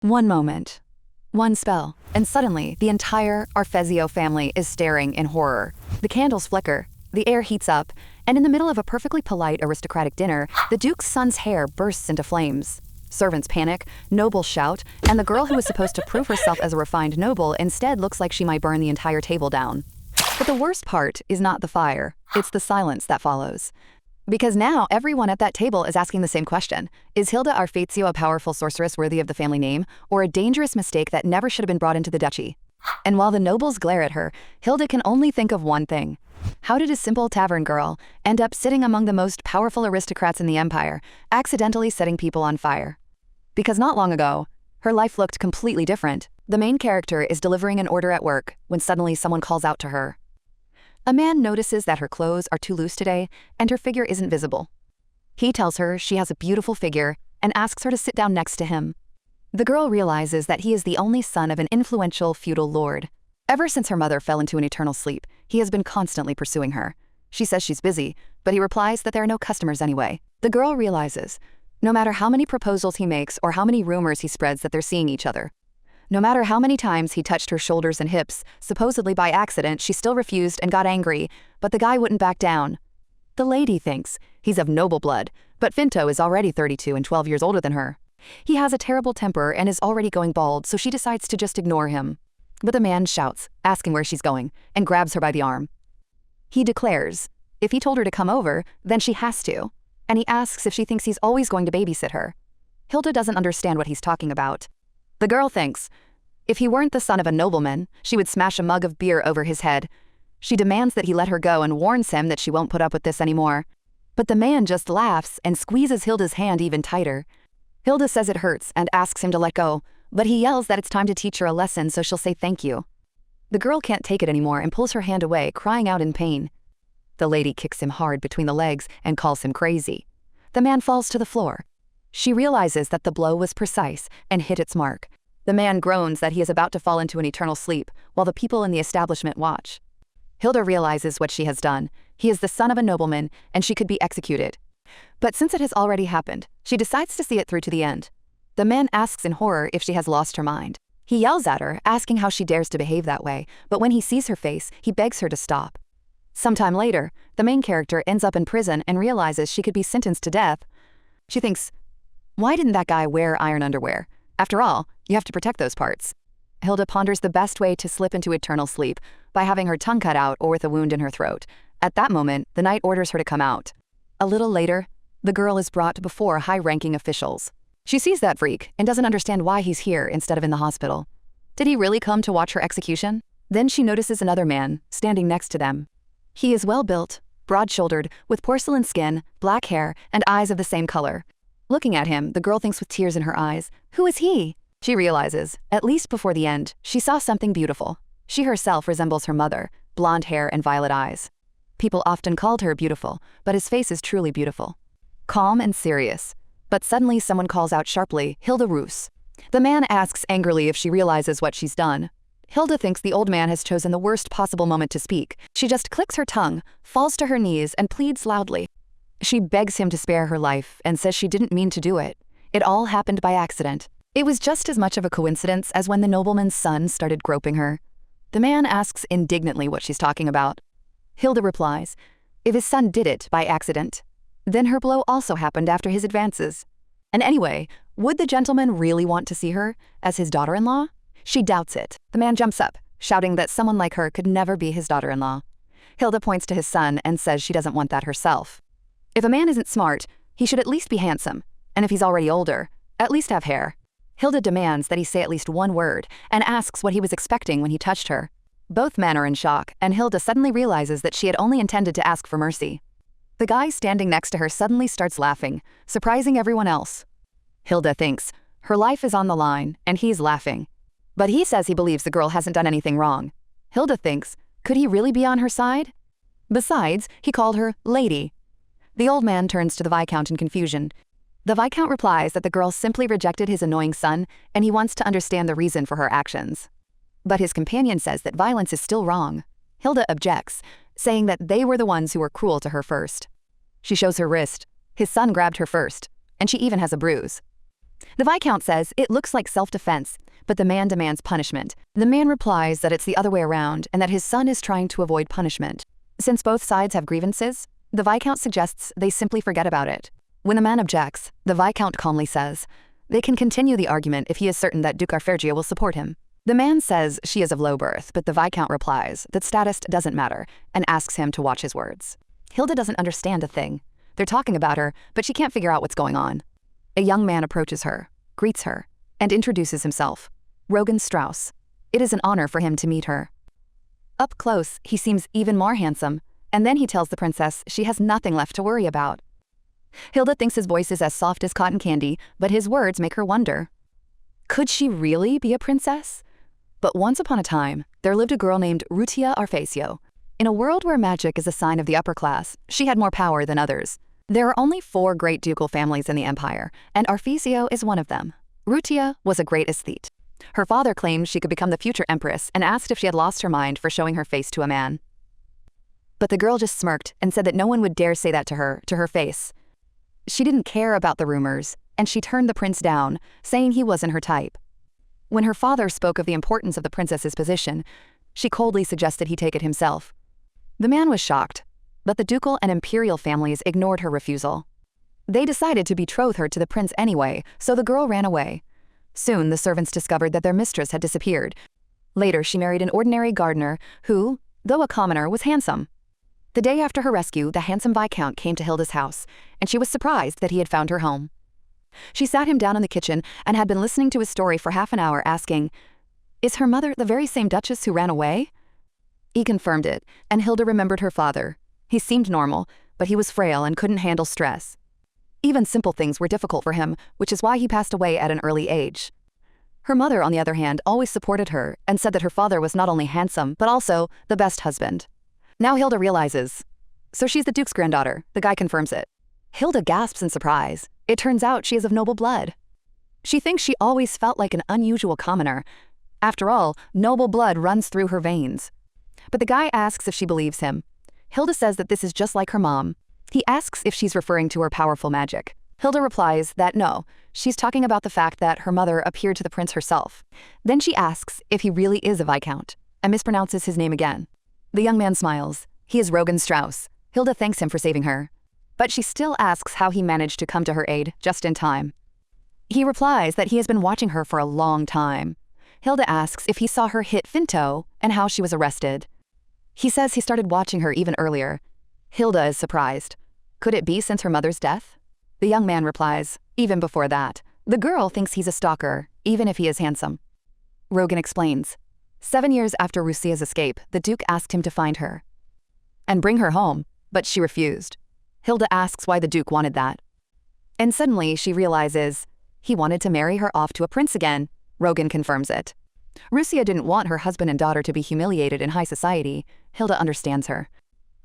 One moment, one spell, and suddenly the entire Arfezio family is staring in horror. The candles flicker, the air heats up, and in the middle of a perfectly polite aristocratic dinner, the Duke's son's hair bursts into flames. Servants panic, nobles shout, and the girl who is supposed to prove herself as a refined noble instead looks like she might burn the entire table down. But the worst part is not the fire, it's the silence that follows. Because now everyone at that table is asking the same question. Is Hilda Arfezio a powerful sorceress worthy of the family name, or a dangerous mistake that never should have been brought into the duchy? And while the nobles glare at her, Hilda can only think of one thing. How did a simple tavern girl end up sitting among the most powerful aristocrats in the empire, accidentally setting people on fire? Because not long ago, her life looked completely different. The main character is delivering an order at work when suddenly someone calls out to her. A man notices that her clothes are too loose today and her figure isn't visible. He tells her she has a beautiful figure and asks her to sit down next to him. The girl realizes that he is the only son of an influential feudal lord. Ever since her mother fell into an eternal sleep, he has been constantly pursuing her. She says she's busy, but he replies that there are no customers anyway. The girl realizes, no matter how many proposals he makes or how many rumors he spreads that they're seeing each other, no matter how many times he touched her shoulders and hips, supposedly by accident, she still refused and got angry, but the guy wouldn't back down. The lady thinks he's of noble blood, but Finto is already 32 and 12 years older than her. He has a terrible temper and is already going bald, so she decides to just ignore him. But the man shouts, asking where she's going, and grabs her by the arm. He declares, if he told her to come over, then she has to, and he asks if she thinks he's always going to babysit her. Hilda doesn't understand what he's talking about. The girl thinks, if he weren't the son of a nobleman, she would smash a mug of beer over his head. She demands that he let her go and warns him that she won't put up with this anymore. But the man just laughs and squeezes Hilda's hand even tighter. Hilda says it hurts and asks him to let go, but he yells that it's time to teach her a lesson so she'll say thank you. The girl can't take it anymore and pulls her hand away, crying out in pain. The lady kicks him hard between the legs and calls him crazy. The man falls to the floor. She realizes that the blow was precise and hit its mark. The man groans that he is about to fall into an eternal sleep, while the people in the establishment watch. Hilda realizes what she has done. He is the son of a nobleman, and she could be executed. But since it has already happened, she decides to see it through to the end. The man asks in horror if she has lost her mind. He yells at her, asking how she dares to behave that way, but when he sees her face, he begs her to stop. Sometime later, the main character ends up in prison and realizes she could be sentenced to death. She thinks, why didn't that guy wear iron underwear? After all, you have to protect those parts. Hilda ponders the best way to slip into eternal sleep, by having her tongue cut out or with a wound in her throat. At that moment, the knight orders her to come out. A little later, the girl is brought before high-ranking officials. She sees that freak and doesn't understand why he's here instead of in the hospital. Did he really come to watch her execution? Then she notices another man, standing next to them. He is well-built, broad-shouldered, with porcelain skin, black hair, and eyes of the same color. Looking at him, the girl thinks with tears in her eyes, who is he? She realizes, at least before the end, she saw something beautiful. She herself resembles her mother, blonde hair and violet eyes. People often called her beautiful, but his face is truly beautiful. Calm and serious. But suddenly someone calls out sharply, Hilda Roos. The man asks angrily if she realizes what she's done. Hilda thinks the old man has chosen the worst possible moment to speak. She just clicks her tongue, falls to her knees, and pleads loudly. She begs him to spare her life and says she didn't mean to do it. It all happened by accident. It was just as much of a coincidence as when the nobleman's son started groping her. The man asks indignantly what she's talking about. Hilda replies, if his son did it by accident, then her blow also happened after his advances. And anyway, would the gentleman really want to see her as his daughter-in-law? She doubts it. The man jumps up, shouting that someone like her could never be his daughter-in-law. Hilda points to his son and says she doesn't want that herself. If a man isn't smart, he should at least be handsome, and if he's already older, at least have hair. Hilda demands that he say at least one word and asks what he was expecting when he touched her. Both men are in shock, and Hilda suddenly realizes that she had only intended to ask for mercy. The guy standing next to her suddenly starts laughing, surprising everyone else. Hilda thinks her life is on the line, and he's laughing. But he says he believes the girl hasn't done anything wrong. Hilda thinks, could he really be on her side? Besides, he called her lady. The old man turns to the Viscount in confusion. The Viscount replies that the girl simply rejected his annoying son, and he wants to understand the reason for her actions. But his companion says that violence is still wrong. Hilda objects, saying that they were the ones who were cruel to her first. She shows her wrist. His son grabbed her first, and she even has a bruise. The Viscount says it looks like self-defense, but the man demands punishment. The man replies that it's the other way around and that his son is trying to avoid punishment. Since both sides have grievances, the Viscount suggests they simply forget about it. When the man objects, the Viscount calmly says they can continue the argument if he is certain that Duke Arfergia will support him. The man says she is of low birth, but the Viscount replies that status doesn't matter and asks him to watch his words. Hilda doesn't understand a thing. They're talking about her, but she can't figure out what's going on. A young man approaches her, greets her, and introduces himself. Rogan Strauss. It is an honor for him to meet her. Up close, he seems even more handsome, and then he tells the princess she has nothing left to worry about. Hilda thinks his voice is as soft as cotton candy, but his words make her wonder. Could she really be a princess? But once upon a time, there lived a girl named Rutia Arfesio. In a world where magic is a sign of the upper class, she had more power than others. There are only 4 great ducal families in the empire, and Arfesio is one of them. Rutia was a great aesthete. Her father claimed she could become the future empress and asked if she had lost her mind for showing her face to a man. But the girl just smirked and said that no one would dare say that to her face. She didn't care about the rumors, and she turned the prince down, saying he wasn't her type. When her father spoke of the importance of the princess's position, she coldly suggested he take it himself. The man was shocked, but the ducal and imperial families ignored her refusal. They decided to betroth her to the prince anyway, so the girl ran away. Soon the servants discovered that their mistress had disappeared. Later she married an ordinary gardener who, though a commoner, was handsome. The day after her rescue, the handsome Viscount came to Hilda's house, and she was surprised that he had found her home. She sat him down in the kitchen and had been listening to his story for half an hour, asking, "Is her mother the very same duchess who ran away?" He confirmed it, and Hilda remembered her father. He seemed normal, but he was frail and couldn't handle stress. Even simple things were difficult for him, which is why he passed away at an early age. Her mother, on the other hand, always supported her and said that her father was not only handsome, but also the best husband. Now Hilda realizes. So she's the Duke's granddaughter. The guy confirms it. Hilda gasps in surprise. It turns out she is of noble blood. She thinks she always felt like an unusual commoner. After all, noble blood runs through her veins. But the guy asks if she believes him. Hilda says that this is just like her mom. He asks if she's referring to her powerful magic. Hilda replies that no, she's talking about the fact that her mother appeared to the prince herself. Then she asks if he really is a Viscount, and mispronounces his name again. The young man smiles. He is Rogan Strauss. Hilda thanks him for saving her. But she still asks how he managed to come to her aid just in time. He replies that he has been watching her for a long time. Hilda asks if he saw her hit Finto and how she was arrested. He says he started watching her even earlier. Hilda is surprised. Could it be since her mother's death? The young man replies, even before that. The girl thinks he's a stalker, even if he is handsome. Rogan explains. 7 years after Rusia's escape, the Duke asked him to find her and bring her home, but she refused. Hilda asks why the Duke wanted that. And suddenly she realizes he wanted to marry her off to a prince again. Rogan confirms it. Rusia didn't want her husband and daughter to be humiliated in high society. Hilda understands her.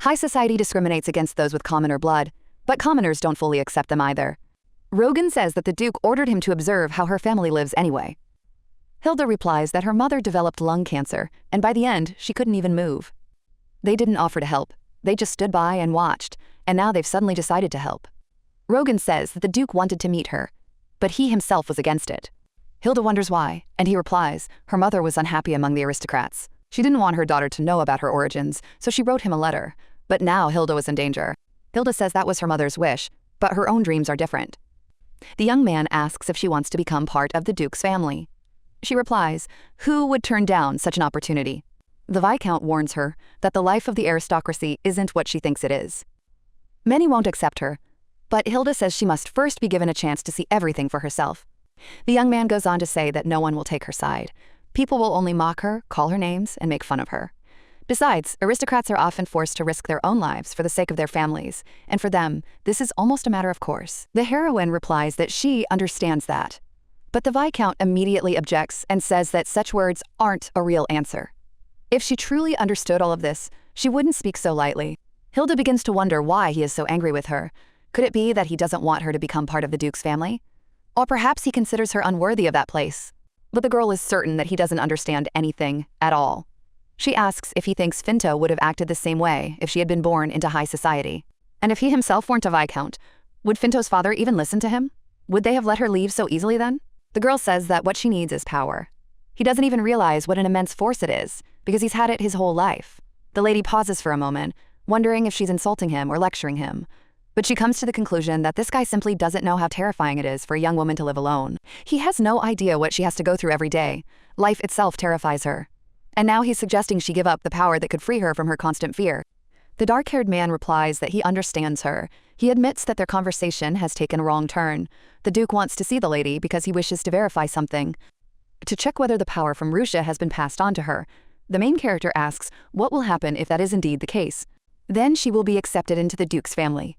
High society discriminates against those with commoner blood, but commoners don't fully accept them either. Rogan says that the Duke ordered him to observe how her family lives anyway. Hilda replies that her mother developed lung cancer, and by the end, she couldn't even move. They didn't offer to help. They just stood by and watched, and now they've suddenly decided to help. Rogan says that the Duke wanted to meet her, but he himself was against it. Hilda wonders why, and he replies her mother was unhappy among the aristocrats. She didn't want her daughter to know about her origins, so she wrote him a letter. But now Hilda was in danger. Hilda says that was her mother's wish, but her own dreams are different. The young man asks if she wants to become part of the Duke's family. She replies, who would turn down such an opportunity? The Viscount warns her that the life of the aristocracy isn't what she thinks it is. Many won't accept her, but Hilda says she must first be given a chance to see everything for herself. The young man goes on to say that no one will take her side. People will only mock her, call her names, and make fun of her. Besides, aristocrats are often forced to risk their own lives for the sake of their families, and for them, this is almost a matter of course. The heroine replies that she understands that. But the Viscount immediately objects and says that such words aren't a real answer. If she truly understood all of this, she wouldn't speak so lightly. Hilda begins to wonder why he is so angry with her. Could it be that he doesn't want her to become part of the Duke's family? Or perhaps he considers her unworthy of that place. But the girl is certain that he doesn't understand anything at all. She asks if he thinks Finto would have acted the same way if she had been born into high society. And if he himself weren't a Viscount, would Finto's father even listen to him? Would they have let her leave so easily then? The girl says that what she needs is power. He doesn't even realize what an immense force it is, because he's had it his whole life. The lady pauses for a moment, wondering if she's insulting him or lecturing him. But she comes to the conclusion that this guy simply doesn't know how terrifying it is for a young woman to live alone. He has no idea what she has to go through every day. Life itself terrifies her. And now he's suggesting she give up the power that could free her from her constant fear. The dark-haired man replies that he understands her. He admits that their conversation has taken a wrong turn. The Duke wants to see the lady because he wishes to verify something, to check whether the power from Russia has been passed on to her. The main character asks what will happen if that is indeed the case. Then she will be accepted into the Duke's family.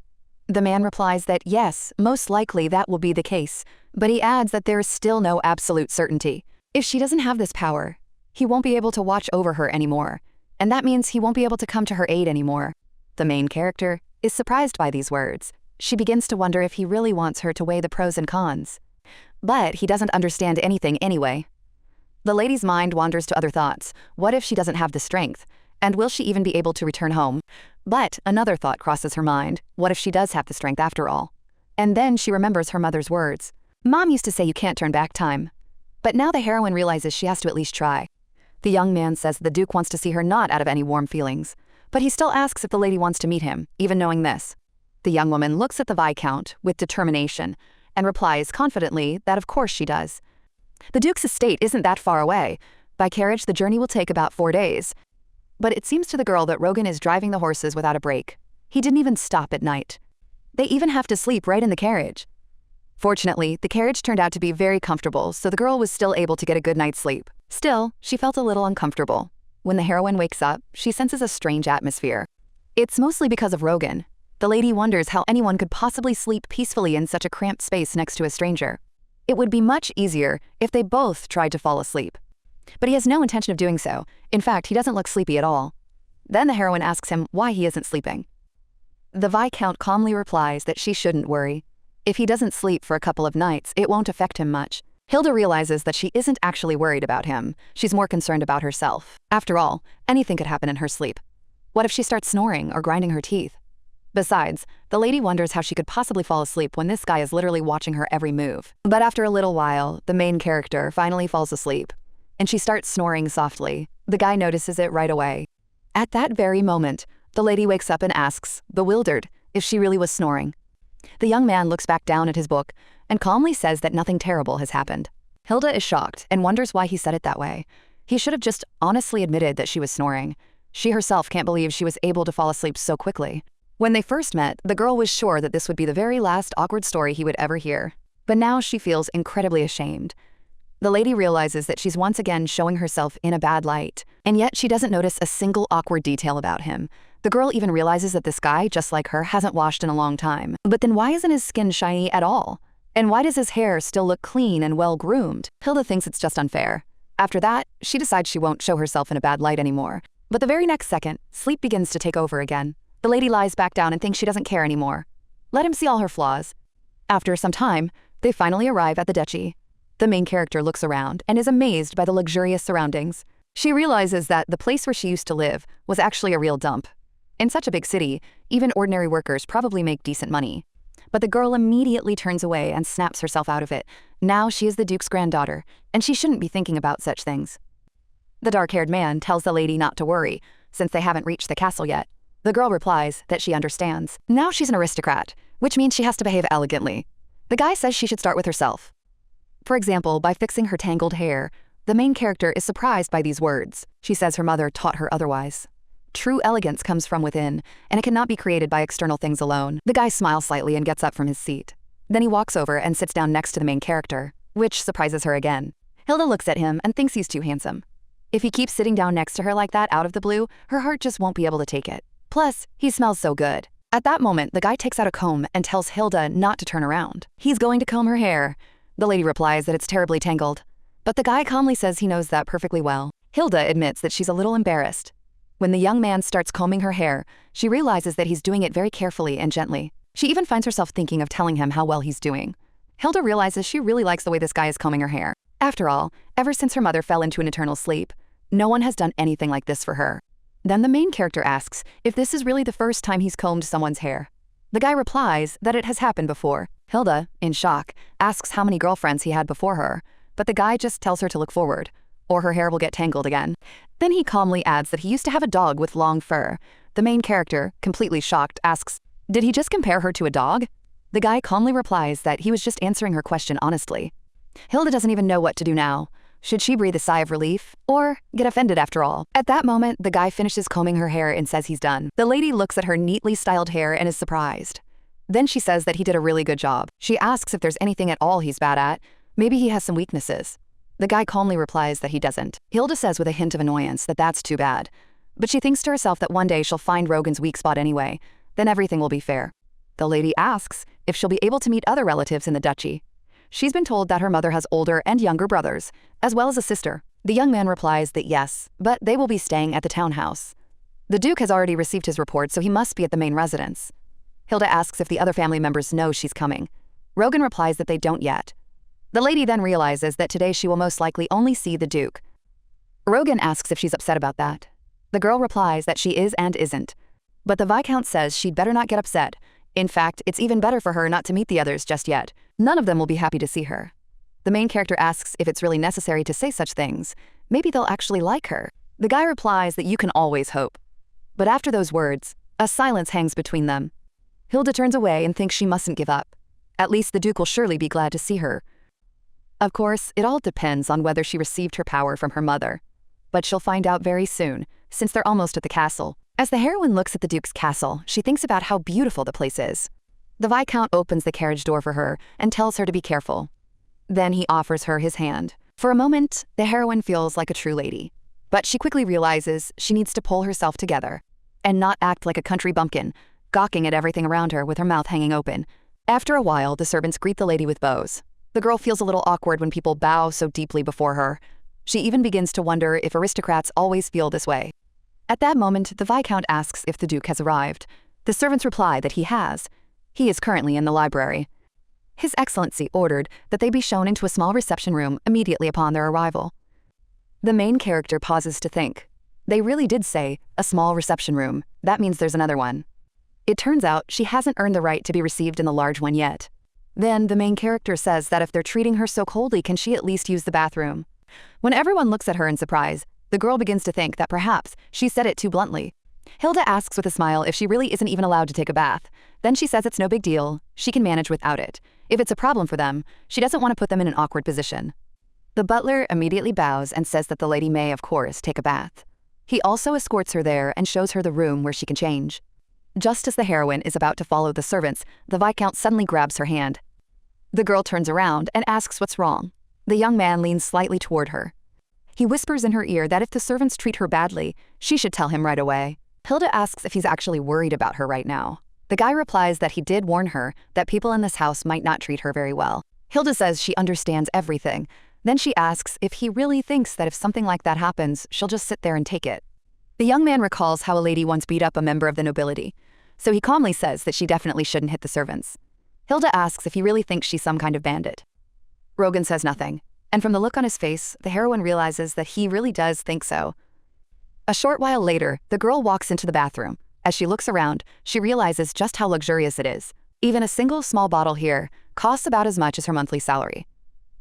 The man replies that yes, most likely that will be the case, but he adds that there is still no absolute certainty. If she doesn't have this power, he won't be able to watch over her anymore, and that means he won't be able to come to her aid anymore. The main character is surprised by these words. She begins to wonder if he really wants her to weigh the pros and cons. But he doesn't understand anything anyway. The lady's mind wanders to other thoughts. What if she doesn't have the strength? And will she even be able to return home? But another thought crosses her mind. What if she does have the strength after all? And then she remembers her mother's words. Mom used to say you can't turn back time. But now the heroine realizes she has to at least try. The young man says the Duke wants to see her not out of any warm feelings. But he still asks if the lady wants to meet him, even knowing this. The young woman looks at the Viscount with determination and replies confidently that of course she does. The Duke's estate isn't that far away. By carriage, the journey will take about 4 days. But it seems to the girl that Rogan is driving the horses without a break. He didn't even stop at night. They even have to sleep right in the carriage. Fortunately, the carriage turned out to be very comfortable, so the girl was still able to get a good night's sleep. Still, she felt a little uncomfortable. When the heroine wakes up, she senses a strange atmosphere. It's mostly because of Rogan. The lady wonders how anyone could possibly sleep peacefully in such a cramped space next to a stranger. It would be much easier if they both tried to fall asleep. But he has no intention of doing so. In fact, he doesn't look sleepy at all. Then the heroine asks him why he isn't sleeping. The Viscount calmly replies that she shouldn't worry. If he doesn't sleep for a couple of nights, it won't affect him much. Hilda realizes that she isn't actually worried about him. She's more concerned about herself. After all, anything could happen in her sleep. What if she starts snoring or grinding her teeth? Besides, the lady wonders how she could possibly fall asleep when this guy is literally watching her every move. But after a little while, the main character finally falls asleep, and she starts snoring softly. The guy notices it right away. At that very moment, the lady wakes up and asks, bewildered, if she really was snoring. The young man looks back down at his book and calmly says that nothing terrible has happened. Hilda is shocked and wonders why he said it that way. He should have just honestly admitted that she was snoring. She herself can't believe she was able to fall asleep so quickly. When they first met, the girl was sure that this would be the very last awkward story he would ever hear. But now she feels incredibly ashamed. The lady realizes that she's once again showing herself in a bad light, and yet she doesn't notice a single awkward detail about him. The girl even realizes that this guy, just like her, hasn't washed in a long time. But then why isn't his skin shiny at all? And why does his hair still look clean and well-groomed? Hilda thinks it's just unfair. After that, she decides she won't show herself in a bad light anymore. But the very next second, sleep begins to take over again. The lady lies back down and thinks she doesn't care anymore. Let him see all her flaws. After some time, they finally arrive at the duchy. The main character looks around and is amazed by the luxurious surroundings. She realizes that the place where she used to live was actually a real dump. In such a big city, even ordinary workers probably make decent money. But the girl immediately turns away and snaps herself out of it. Now she is the Duke's granddaughter, and she shouldn't be thinking about such things. The dark-haired man tells the lady not to worry, since they haven't reached the castle yet. The girl replies that she understands. Now she's an aristocrat, which means she has to behave elegantly. The guy says she should start with herself. For example, by fixing her tangled hair. The main character is surprised by these words. She says her mother taught her otherwise. True elegance comes from within, and it cannot be created by external things alone. The guy smiles slightly and gets up from his seat. Then he walks over and sits down next to the main character, which surprises her again. Hilda looks at him and thinks he's too handsome. If he keeps sitting down next to her like that out of the blue, her heart just won't be able to take it. Plus, he smells so good. At that moment, the guy takes out a comb and tells Hilda not to turn around. He's going to comb her hair. The lady replies that it's terribly tangled. But the guy calmly says he knows that perfectly well. Hilda admits that she's a little embarrassed. When the young man starts combing her hair, she realizes that he's doing it very carefully and gently. She even finds herself thinking of telling him how well he's doing. Hilda realizes she really likes the way this guy is combing her hair. After all, ever since her mother fell into an eternal sleep, no one has done anything like this for her. Then the main character asks if this is really the first time he's combed someone's hair. The guy replies that it has happened before. Hilda, in shock, asks how many girlfriends he had before her, but the guy just tells her to look forward, or her hair will get tangled again. Then he calmly adds that he used to have a dog with long fur. The main character, completely shocked, asks, "Did he just compare her to a dog?" The guy calmly replies that he was just answering her question honestly. Hilda doesn't even know what to do now. Should she breathe a sigh of relief, or get offended after all? At that moment, the guy finishes combing her hair and says he's done. The lady looks at her neatly styled hair and is surprised. Then she says that he did a really good job. She asks if there's anything at all he's bad at. Maybe he has some weaknesses. The guy calmly replies that he doesn't. Hilda says with a hint of annoyance that that's too bad. But she thinks to herself that one day she'll find Rogan's weak spot anyway. Then everything will be fair. The lady asks if she'll be able to meet other relatives in the duchy. She's been told that her mother has older and younger brothers, as well as a sister. The young man replies that yes, but they will be staying at the townhouse. The Duke has already received his report, so he must be at the main residence. Hilda asks if the other family members know she's coming. Rogan replies that they don't yet. The lady then realizes that today she will most likely only see the Duke. Rogan asks if she's upset about that. The girl replies that she is and isn't. But the Viscount says she'd better not get upset. In fact, it's even better for her not to meet the others just yet. None of them will be happy to see her. The main character asks if it's really necessary to say such things. Maybe they'll actually like her. The guy replies that you can always hope. But after those words, a silence hangs between them. Hilda turns away and thinks she mustn't give up. At least the Duke will surely be glad to see her. Of course, it all depends on whether she received her power from her mother. But she'll find out very soon, since they're almost at the castle. As the heroine looks at the Duke's castle, she thinks about how beautiful the place is. The Viscount opens the carriage door for her and tells her to be careful. Then he offers her his hand. For a moment, the heroine feels like a true lady. But she quickly realizes she needs to pull herself together and not act like a country bumpkin, gawking at everything around her with her mouth hanging open. After a while, the servants greet the lady with bows. The girl feels a little awkward when people bow so deeply before her. She even begins to wonder if aristocrats always feel this way. At that moment, the Viscount asks if the Duke has arrived. The servants reply that he has. He is currently in the library. His Excellency ordered that they be shown into a small reception room immediately upon their arrival. The main character pauses to think. They really did say, a small reception room. That means there's another one. It turns out she hasn't earned the right to be received in the large one yet. Then the main character says that if they're treating her so coldly, can she at least use the bathroom? When everyone looks at her in surprise, the girl begins to think that perhaps she said it too bluntly. Hilda asks with a smile if she really isn't even allowed to take a bath. Then she says it's no big deal, she can manage without it. If it's a problem for them, she doesn't want to put them in an awkward position. The butler immediately bows and says that the lady may, of course, take a bath. He also escorts her there and shows her the room where she can change. Just as the heroine is about to follow the servants, the Viscount suddenly grabs her hand. The girl turns around and asks what's wrong. The young man leans slightly toward her. He whispers in her ear that if the servants treat her badly, she should tell him right away. Hilda asks if he's actually worried about her right now. The guy replies that he did warn her that people in this house might not treat her very well. Hilda says she understands everything. Then she asks if he really thinks that if something like that happens, she'll just sit there and take it. The young man recalls how a lady once beat up a member of the nobility, so he calmly says that she definitely shouldn't hit the servants. Hilda asks if he really thinks she's some kind of bandit. Rogan says nothing, and from the look on his face, the heroine realizes that he really does think so. A short while later, the girl walks into the bathroom. As she looks around, she realizes just how luxurious it is. Even a single small bottle here costs about as much as her monthly salary.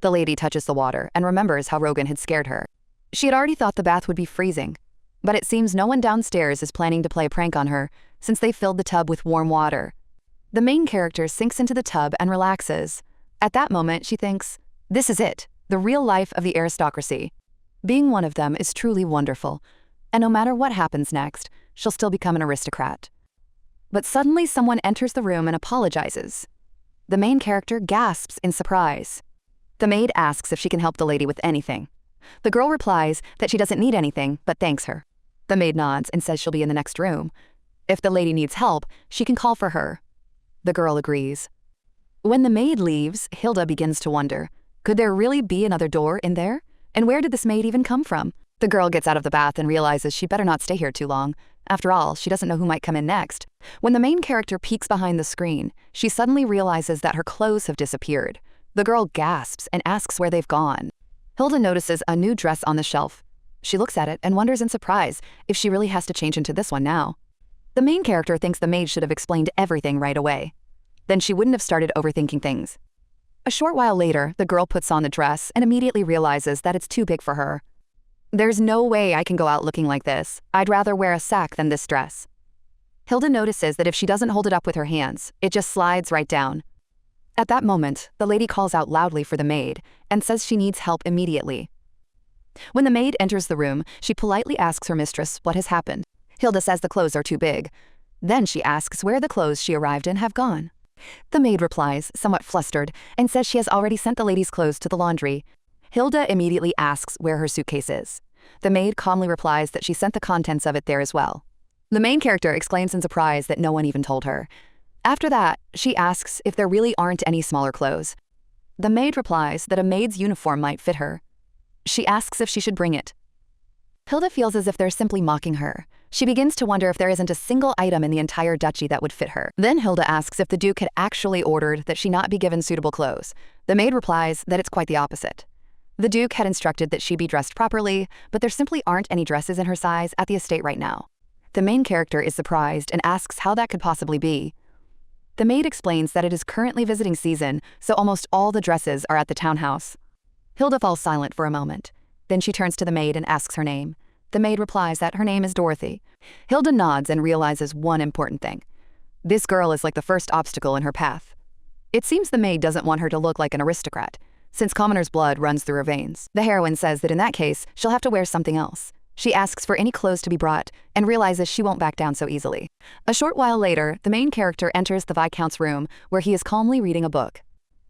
The lady touches the water and remembers how Rogan had scared her. She had already thought the bath would be freezing, but it seems no one downstairs is planning to play a prank on her since they filled the tub with warm water. The main character sinks into the tub and relaxes. At that moment, she thinks, this is it, the real life of the aristocracy. Being one of them is truly wonderful, and no matter what happens next, she'll still become an aristocrat. But suddenly someone enters the room and apologizes. The main character gasps in surprise. The maid asks if she can help the lady with anything. The girl replies that she doesn't need anything, but thanks her. The maid nods and says she'll be in the next room. If the lady needs help, she can call for her. The girl agrees. When the maid leaves, Hilda begins to wonder, could there really be another door in there? And where did this maid even come from? The girl gets out of the bath and realizes she'd better not stay here too long. After all, she doesn't know who might come in next. When the main character peeks behind the screen, she suddenly realizes that her clothes have disappeared. The girl gasps and asks where they've gone. Hilda notices a new dress on the shelf. She looks at it and wonders in surprise if she really has to change into this one now. The main character thinks the maid should have explained everything right away. Then she wouldn't have started overthinking things. A short while later, the girl puts on the dress and immediately realizes that it's too big for her. There's no way I can go out looking like this. I'd rather wear a sack than this dress. Hilda notices that if she doesn't hold it up with her hands, it just slides right down. At that moment, the lady calls out loudly for the maid and says she needs help immediately. When the maid enters the room, she politely asks her mistress what has happened. Hilda says the clothes are too big. Then she asks where the clothes she arrived in have gone. The maid replies, somewhat flustered, and says she has already sent the lady's clothes to the laundry. Hilda immediately asks where her suitcase is. The maid calmly replies that she sent the contents of it there as well. The main character exclaims in surprise that no one even told her. After that, she asks if there really aren't any smaller clothes. The maid replies that a maid's uniform might fit her. She asks if she should bring it. Hilda feels as if they're simply mocking her. She begins to wonder if there isn't a single item in the entire duchy that would fit her. Then Hilda asks if the Duke had actually ordered that she not be given suitable clothes. The maid replies that it's quite the opposite. The Duke had instructed that she be dressed properly, but there simply aren't any dresses in her size at the estate right now. The main character is surprised and asks how that could possibly be. The maid explains that it is currently visiting season, so almost all the dresses are at the townhouse. Hilda falls silent for a moment. Then she turns to the maid and asks her name. The maid replies that her name is Dorothy. Hilda nods and realizes one important thing. This girl is like the first obstacle in her path. It seems the maid doesn't want her to look like an aristocrat, since commoner's blood runs through her veins. The heroine says that in that case, she'll have to wear something else. She asks for any clothes to be brought and realizes she won't back down so easily. A short while later, the main character enters the Viscount's room where he is calmly reading a book.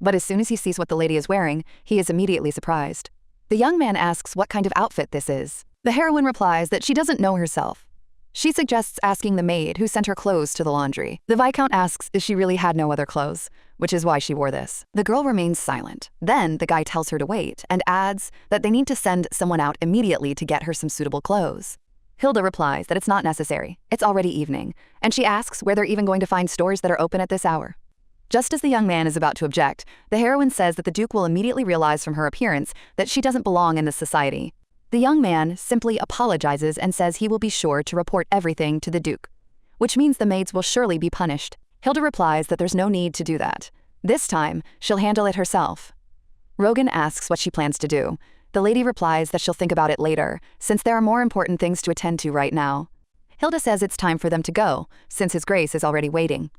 But as soon as he sees what the lady is wearing, he is immediately surprised. The young man asks what kind of outfit this is. The heroine replies that she doesn't know herself. She suggests asking the maid who sent her clothes to the laundry. The Viscount asks if she really had no other clothes, which is why she wore this. The girl remains silent. Then the guy tells her to wait and adds that they need to send someone out immediately to get her some suitable clothes. Hilda replies that it's not necessary. It's already evening, and she asks where they're even going to find stores that are open at this hour. Just as the young man is about to object, the heroine says that the Duke will immediately realize from her appearance that she doesn't belong in this society. The young man simply apologizes and says he will be sure to report everything to the Duke, which means the maids will surely be punished. Hilda replies that there's no need to do that. This time, she'll handle it herself. Rogan asks what she plans to do. The lady replies that she'll think about it later, since there are more important things to attend to right now. Hilda says it's time for them to go, since His Grace is already waiting.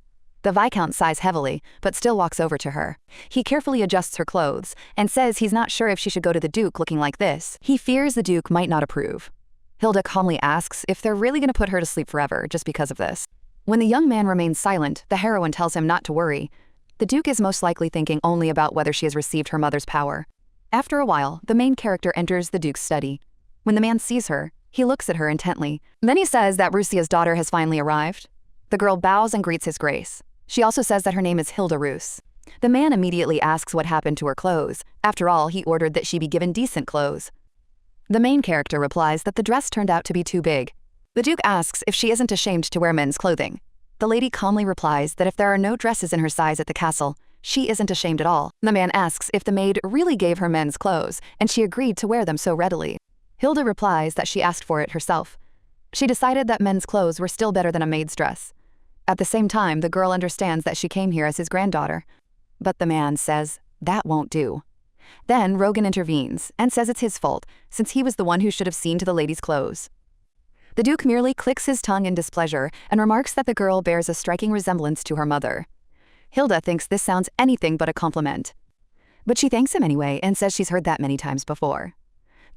The Viscount sighs heavily, but still walks over to her. He carefully adjusts her clothes and says he's not sure if she should go to the Duke looking like this. He fears the Duke might not approve. Hilda calmly asks if they're really going to put her to sleep forever just because of this. When the young man remains silent, the heroine tells him not to worry. The Duke is most likely thinking only about whether she has received her mother's power. After a while, the main character enters the Duke's study. When the man sees her, he looks at her intently. Then he says that Rusia's daughter has finally arrived. The girl bows and greets His Grace. She also says that her name is Hilda Roos. The man immediately asks what happened to her clothes. After all, he ordered that she be given decent clothes. The main character replies that the dress turned out to be too big. The Duke asks if she isn't ashamed to wear men's clothing. The lady calmly replies that if there are no dresses in her size at the castle, she isn't ashamed at all. The man asks if the maid really gave her men's clothes, and she agreed to wear them so readily. Hilda replies that she asked for it herself. She decided that men's clothes were still better than a maid's dress. At the same time, the girl understands that she came here as his granddaughter. But the man says, that won't do. Then Rogan intervenes and says it's his fault, since he was the one who should have seen to the lady's clothes. The Duke merely clicks his tongue in displeasure and remarks that the girl bears a striking resemblance to her mother. Hilda thinks this sounds anything but a compliment. But she thanks him anyway and says she's heard that many times before.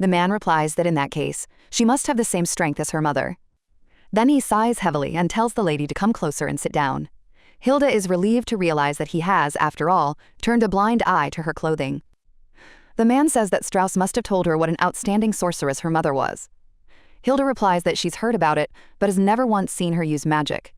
The man replies that in that case, she must have the same strength as her mother. Then he sighs heavily and tells the lady to come closer and sit down. Hilda is relieved to realize that he has, after all, turned a blind eye to her clothing. The man says that Strauss must have told her what an outstanding sorceress her mother was. Hilda replies that she's heard about it, but has never once seen her use magic.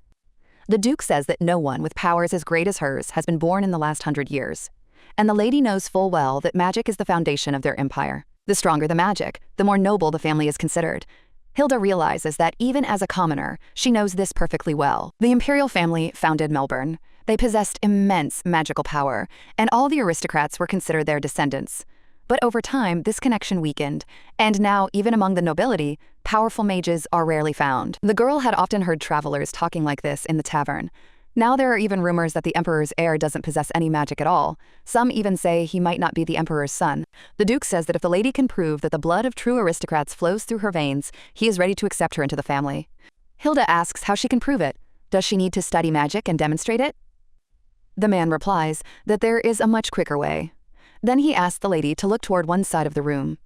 The Duke says that no one with powers as great as hers has been born in the last 100 years, and the lady knows full well that magic is the foundation of their empire. The stronger the magic, the more noble the family is considered. Hilda realizes that even as a commoner, she knows this perfectly well. The imperial family founded Melbourne. They possessed immense magical power, and all the aristocrats were considered their descendants. But over time, this connection weakened, and now, even among the nobility, Powerful mages are rarely found. The girl had often heard travelers talking like this in the tavern. Now there are even rumors that the Emperor's heir doesn't possess any magic at all. Some even say he might not be the Emperor's son. The Duke says that if the lady can prove that the blood of true aristocrats flows through her veins, he is ready to accept her into the family. Hilda asks how she can prove it. Does she need to study magic and demonstrate it? The man replies that there is a much quicker way. Then he asks the lady to look toward one side of the room.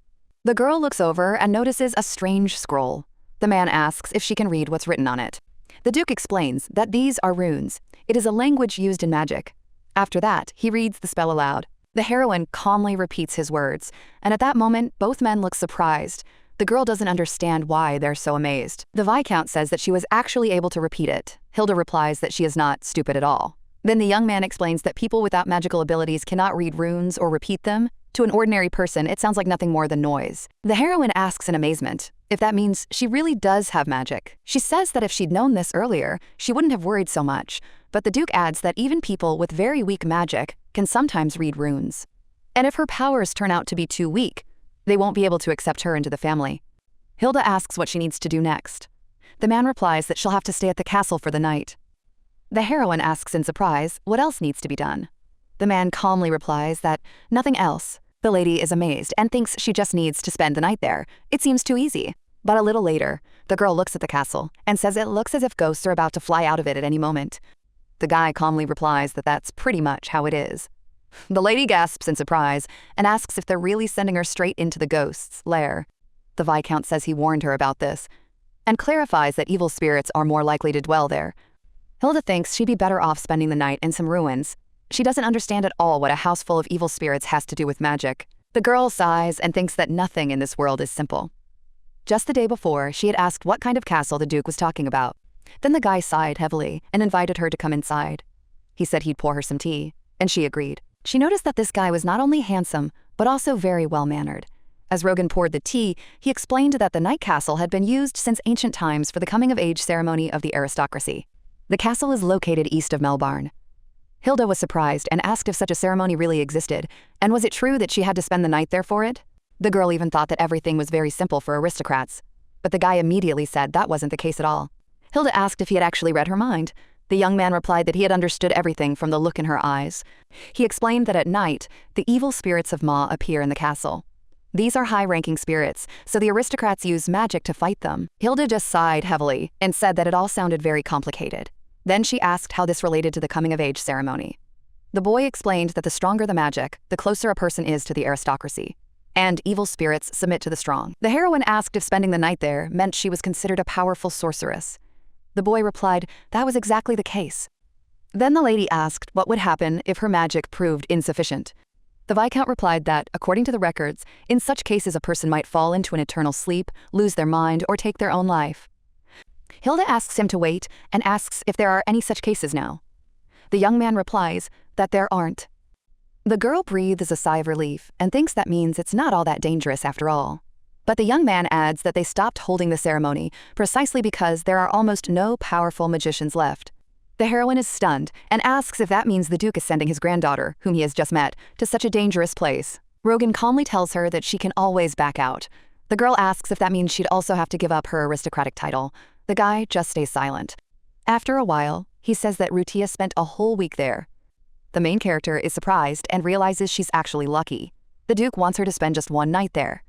The girl looks over and notices a strange scroll. The man asks if she can read what's written on it. The Duke explains that these are runes. It is a language used in magic. After that, he reads the spell aloud. The heroine calmly repeats his words, and at that moment, both men look surprised. The girl doesn't understand why they're so amazed. The Viscount says that she was actually able to repeat it. Hilda replies that she is not stupid at all. Then the young man explains that people without magical abilities cannot read runes or repeat them. To an ordinary person, it sounds like nothing more than noise. The heroine asks in amazement if that means she really does have magic. She says that if she'd known this earlier, she wouldn't have worried so much. But the Duke adds that even people with very weak magic can sometimes read runes. And if her powers turn out to be too weak, they won't be able to accept her into the family. Hilda asks what she needs to do next. The man replies that she'll have to stay at the castle for the night. The heroine asks in surprise what else needs to be done. The man calmly replies that nothing else. The lady is amazed and thinks she just needs to spend the night there. It seems too easy. But a little later, the girl looks at the castle and says it looks as if ghosts are about to fly out of it at any moment. The guy calmly replies that that's pretty much how it is. The lady gasps in surprise and asks if they're really sending her straight into the ghost's lair. The Viscount says he warned her about this and clarifies that evil spirits are more likely to dwell there. Hilda thinks she'd be better off spending the night in some ruins. She doesn't understand at all what a house full of evil spirits has to do with magic. The girl sighs and thinks that nothing in this world is simple. Just the day before, she had asked what kind of castle the Duke was talking about. Then the guy sighed heavily and invited her to come inside. He said he'd pour her some tea, and she agreed. She noticed that this guy was not only handsome, but also very well-mannered. As Rogan poured the tea, he explained that the Night Castle had been used since ancient times for the coming-of-age ceremony of the aristocracy. The castle is located east of Melbourne. Hilda was surprised and asked if such a ceremony really existed, and was it true that she had to spend the night there for it? The girl even thought that everything was very simple for aristocrats. But the guy immediately said that wasn't the case at all. Hilda asked if he had actually read her mind. The young man replied that he had understood everything from the look in her eyes. He explained that at night, the evil spirits of Ma appear in the castle. These are high-ranking spirits, so the aristocrats use magic to fight them. Hilda just sighed heavily and said that it all sounded very complicated. Then she asked how this related to the coming-of-age ceremony. The boy explained that the stronger the magic, the closer a person is to the aristocracy. And evil spirits submit to the strong. The heroine asked if spending the night there meant she was considered a powerful sorceress. The boy replied that was exactly the case. Then the lady asked what would happen if her magic proved insufficient. The Viscount replied that, according to the records, in such cases a person might fall into an eternal sleep, lose their mind, or take their own life. Hilda asks him to wait and asks if there are any such cases now. The young man replies that there aren't. The girl breathes a sigh of relief and thinks that means it's not all that dangerous after all. But the young man adds that they stopped holding the ceremony precisely because there are almost no powerful magicians left. The heroine is stunned and asks if that means the Duke is sending his granddaughter, whom he has just met, to such a dangerous place. Rogan calmly tells her that she can always back out. The girl asks if that means she'd also have to give up her aristocratic title. The guy just stays silent. After a while, he says that Rutia spent a whole week there. The main character is surprised and realizes she's actually lucky. The Duke wants her to spend just one night there.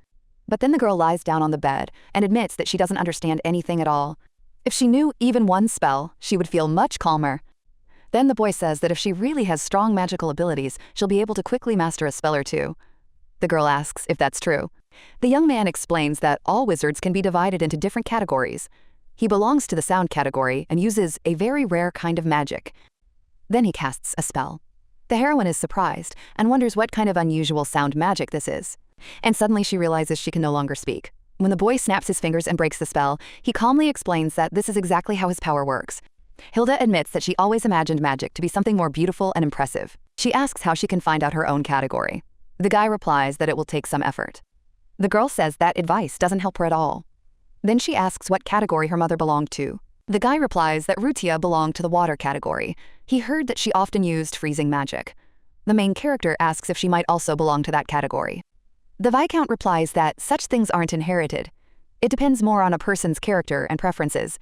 But then the girl lies down on the bed and admits that she doesn't understand anything at all. If she knew even one spell, she would feel much calmer. Then the boy says that if she really has strong magical abilities, she'll be able to quickly master a spell or two. The girl asks if that's true. The young man explains that all wizards can be divided into different categories. He belongs to the sound category and uses a very rare kind of magic. Then he casts a spell. The heroine is surprised and wonders what kind of unusual sound magic this is. And suddenly she realizes she can no longer speak. When the boy snaps his fingers and breaks the spell, he calmly explains that this is exactly how his power works. Hilda admits that she always imagined magic to be something more beautiful and impressive. She asks how she can find out her own category. The guy replies that it will take some effort. The girl says that advice doesn't help her at all. Then she asks what category her mother belonged to. The guy replies that Rutia belonged to the water category. He heard that she often used freezing magic. The main character asks if she might also belong to that category. The Viscount replies that such things aren't inherited. It depends more on a person's character and preferences.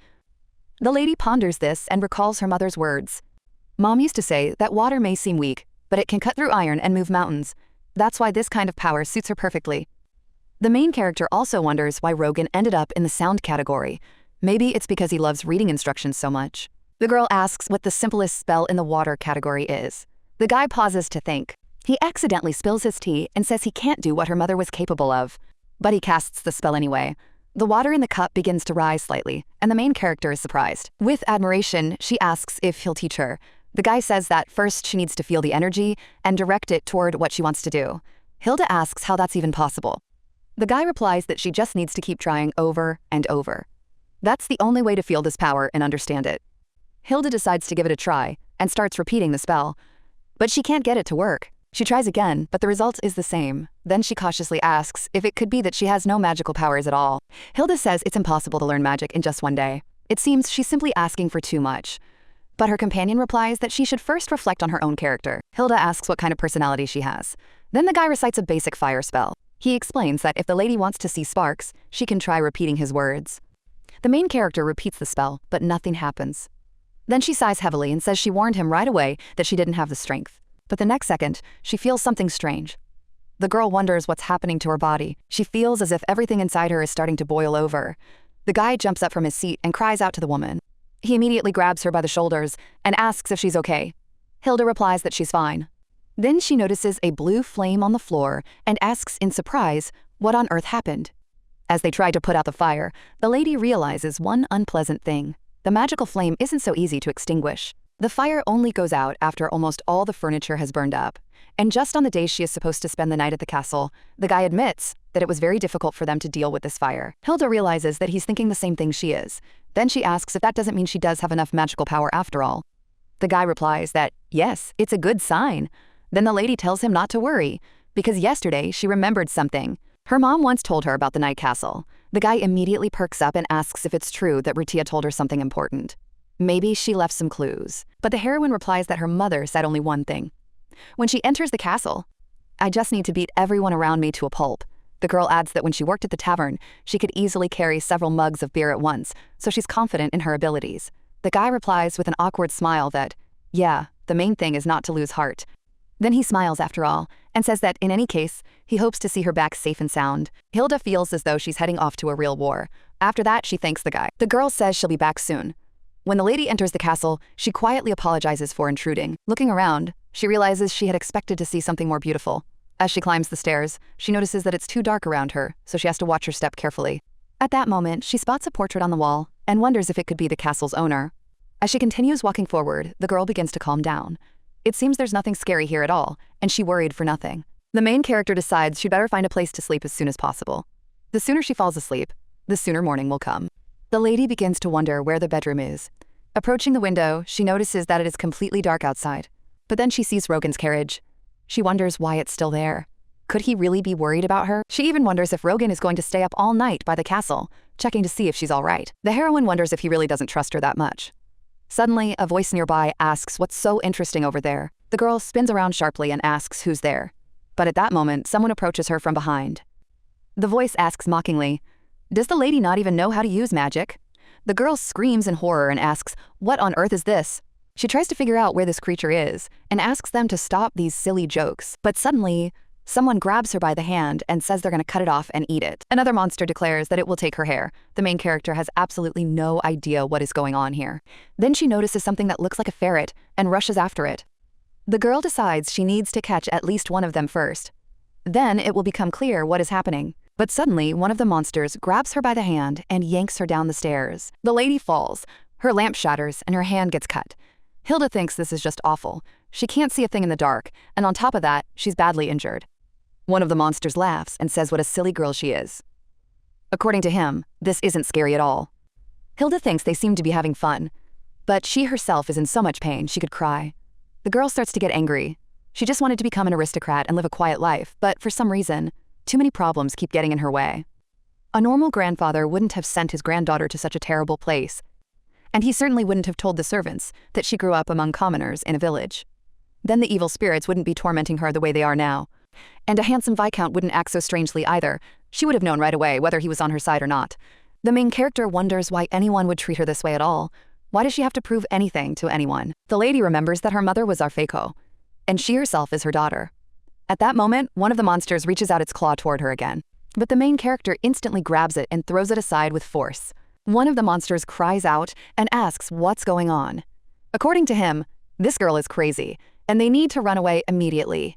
The lady ponders this and recalls her mother's words. Mom used to say that water may seem weak, but it can cut through iron and move mountains. That's why this kind of power suits her perfectly. The main character also wonders why Rogan ended up in the sound category. Maybe it's because he loves reading instructions so much. The girl asks what the simplest spell in the water category is. The guy pauses to think. He accidentally spills his tea and says he can't do what her mother was capable of. But he casts the spell anyway. The water in the cup begins to rise slightly, and the main character is surprised. With admiration, she asks if he'll teach her. The guy says that first she needs to feel the energy and direct it toward what she wants to do. Hilda asks how that's even possible. The guy replies that she just needs to keep trying over and over. That's the only way to feel this power and understand it. Hilda decides to give it a try and starts repeating the spell. But she can't get it to work. She tries again, but the result is the same. Then she cautiously asks if it could be that she has no magical powers at all. Hilda says it's impossible to learn magic in just one day. It seems she's simply asking for too much. But her companion replies that she should first reflect on her own character. Hilda asks what kind of personality she has. Then the guy recites a basic fire spell. He explains that if the lady wants to see sparks, she can try repeating his words. The main character repeats the spell, but nothing happens. Then she sighs heavily and says she warned him right away that she didn't have the strength. But the next second, she feels something strange. The girl wonders what's happening to her body. She feels as if everything inside her is starting to boil over. The guy jumps up from his seat and cries out to the woman. He immediately grabs her by the shoulders and asks if she's okay. Hilda replies that she's fine. Then she notices a blue flame on the floor and asks in surprise what on earth happened. As they try to put out the fire, the lady realizes one unpleasant thing. The magical flame isn't so easy to extinguish. The fire only goes out after almost all the furniture has burned up. And just on the day she is supposed to spend the night at the castle, the guy admits that it was very difficult for them to deal with this fire. Hilda realizes that he's thinking the same thing she is. Then she asks if that doesn't mean she does have enough magical power after all. The guy replies that, yes, it's a good sign. Then the lady tells him not to worry, because yesterday she remembered something. Her mom once told her about the night castle. The guy immediately perks up and asks if it's true that Rutia told her something important. Maybe she left some clues. But the heroine replies that her mother said only one thing. When she enters the castle, I just need to beat everyone around me to a pulp. The girl adds that when she worked at the tavern, she could easily carry several mugs of beer at once, so she's confident in her abilities. The guy replies with an awkward smile that, yeah, the main thing is not to lose heart. Then he smiles after all, and says that in any case, he hopes to see her back safe and sound. Hilda feels as though she's heading off to a real war. After that, she thanks the guy. The girl says she'll be back soon. When the lady enters the castle, she quietly apologizes for intruding. Looking around, she realizes she had expected to see something more beautiful. As she climbs the stairs, she notices that it's too dark around her, so she has to watch her step carefully. At that moment, she spots a portrait on the wall and wonders if it could be the castle's owner. As she continues walking forward, the girl begins to calm down. It seems there's nothing scary here at all, and she worried for nothing. The main character decides she'd better find a place to sleep as soon as possible. The sooner she falls asleep, the sooner morning will come. The lady begins to wonder where the bedroom is. Approaching the window, she notices that it is completely dark outside. But then she sees Rogan's carriage. She wonders why it's still there. Could he really be worried about her? She even wonders if Rogan is going to stay up all night by the castle, checking to see if she's all right. The heroine wonders if he really doesn't trust her that much. Suddenly, a voice nearby asks what's so interesting over there. The girl spins around sharply and asks who's there. But at that moment, someone approaches her from behind. The voice asks mockingly, "Does the lady not even know how to use magic?" The girl screams in horror and asks, "What on earth is this?" She tries to figure out where this creature is and asks them to stop these silly jokes. But suddenly, someone grabs her by the hand and says they're going to cut it off and eat it. Another monster declares that it will take her hair. The main character has absolutely no idea what is going on here. Then she notices something that looks like a ferret and rushes after it. The girl decides she needs to catch at least one of them first. Then it will become clear what is happening. But suddenly, one of the monsters grabs her by the hand and yanks her down the stairs. The lady falls, her lamp shatters, and her hand gets cut. Hilda thinks this is just awful. She can't see a thing in the dark, and on top of that, she's badly injured. One of the monsters laughs and says what a silly girl she is. According to him, this isn't scary at all. Hilda thinks they seem to be having fun, but she herself is in so much pain she could cry. The girl starts to get angry. She just wanted to become an aristocrat and live a quiet life, but for some reason, too many problems keep getting in her way. A normal grandfather wouldn't have sent his granddaughter to such a terrible place, and he certainly wouldn't have told the servants that she grew up among commoners in a village. Then the evil spirits wouldn't be tormenting her the way they are now. And a handsome viscount wouldn't act so strangely either. She would have known right away whether he was on her side or not. The main character wonders why anyone would treat her this way at all. Why does she have to prove anything to anyone? The lady remembers that her mother was Arfeiko, and she herself is her daughter. At that moment, one of the monsters reaches out its claw toward her again. But the main character instantly grabs it and throws it aside with force. One of the monsters cries out and asks what's going on. According to him, this girl is crazy, and they need to run away immediately.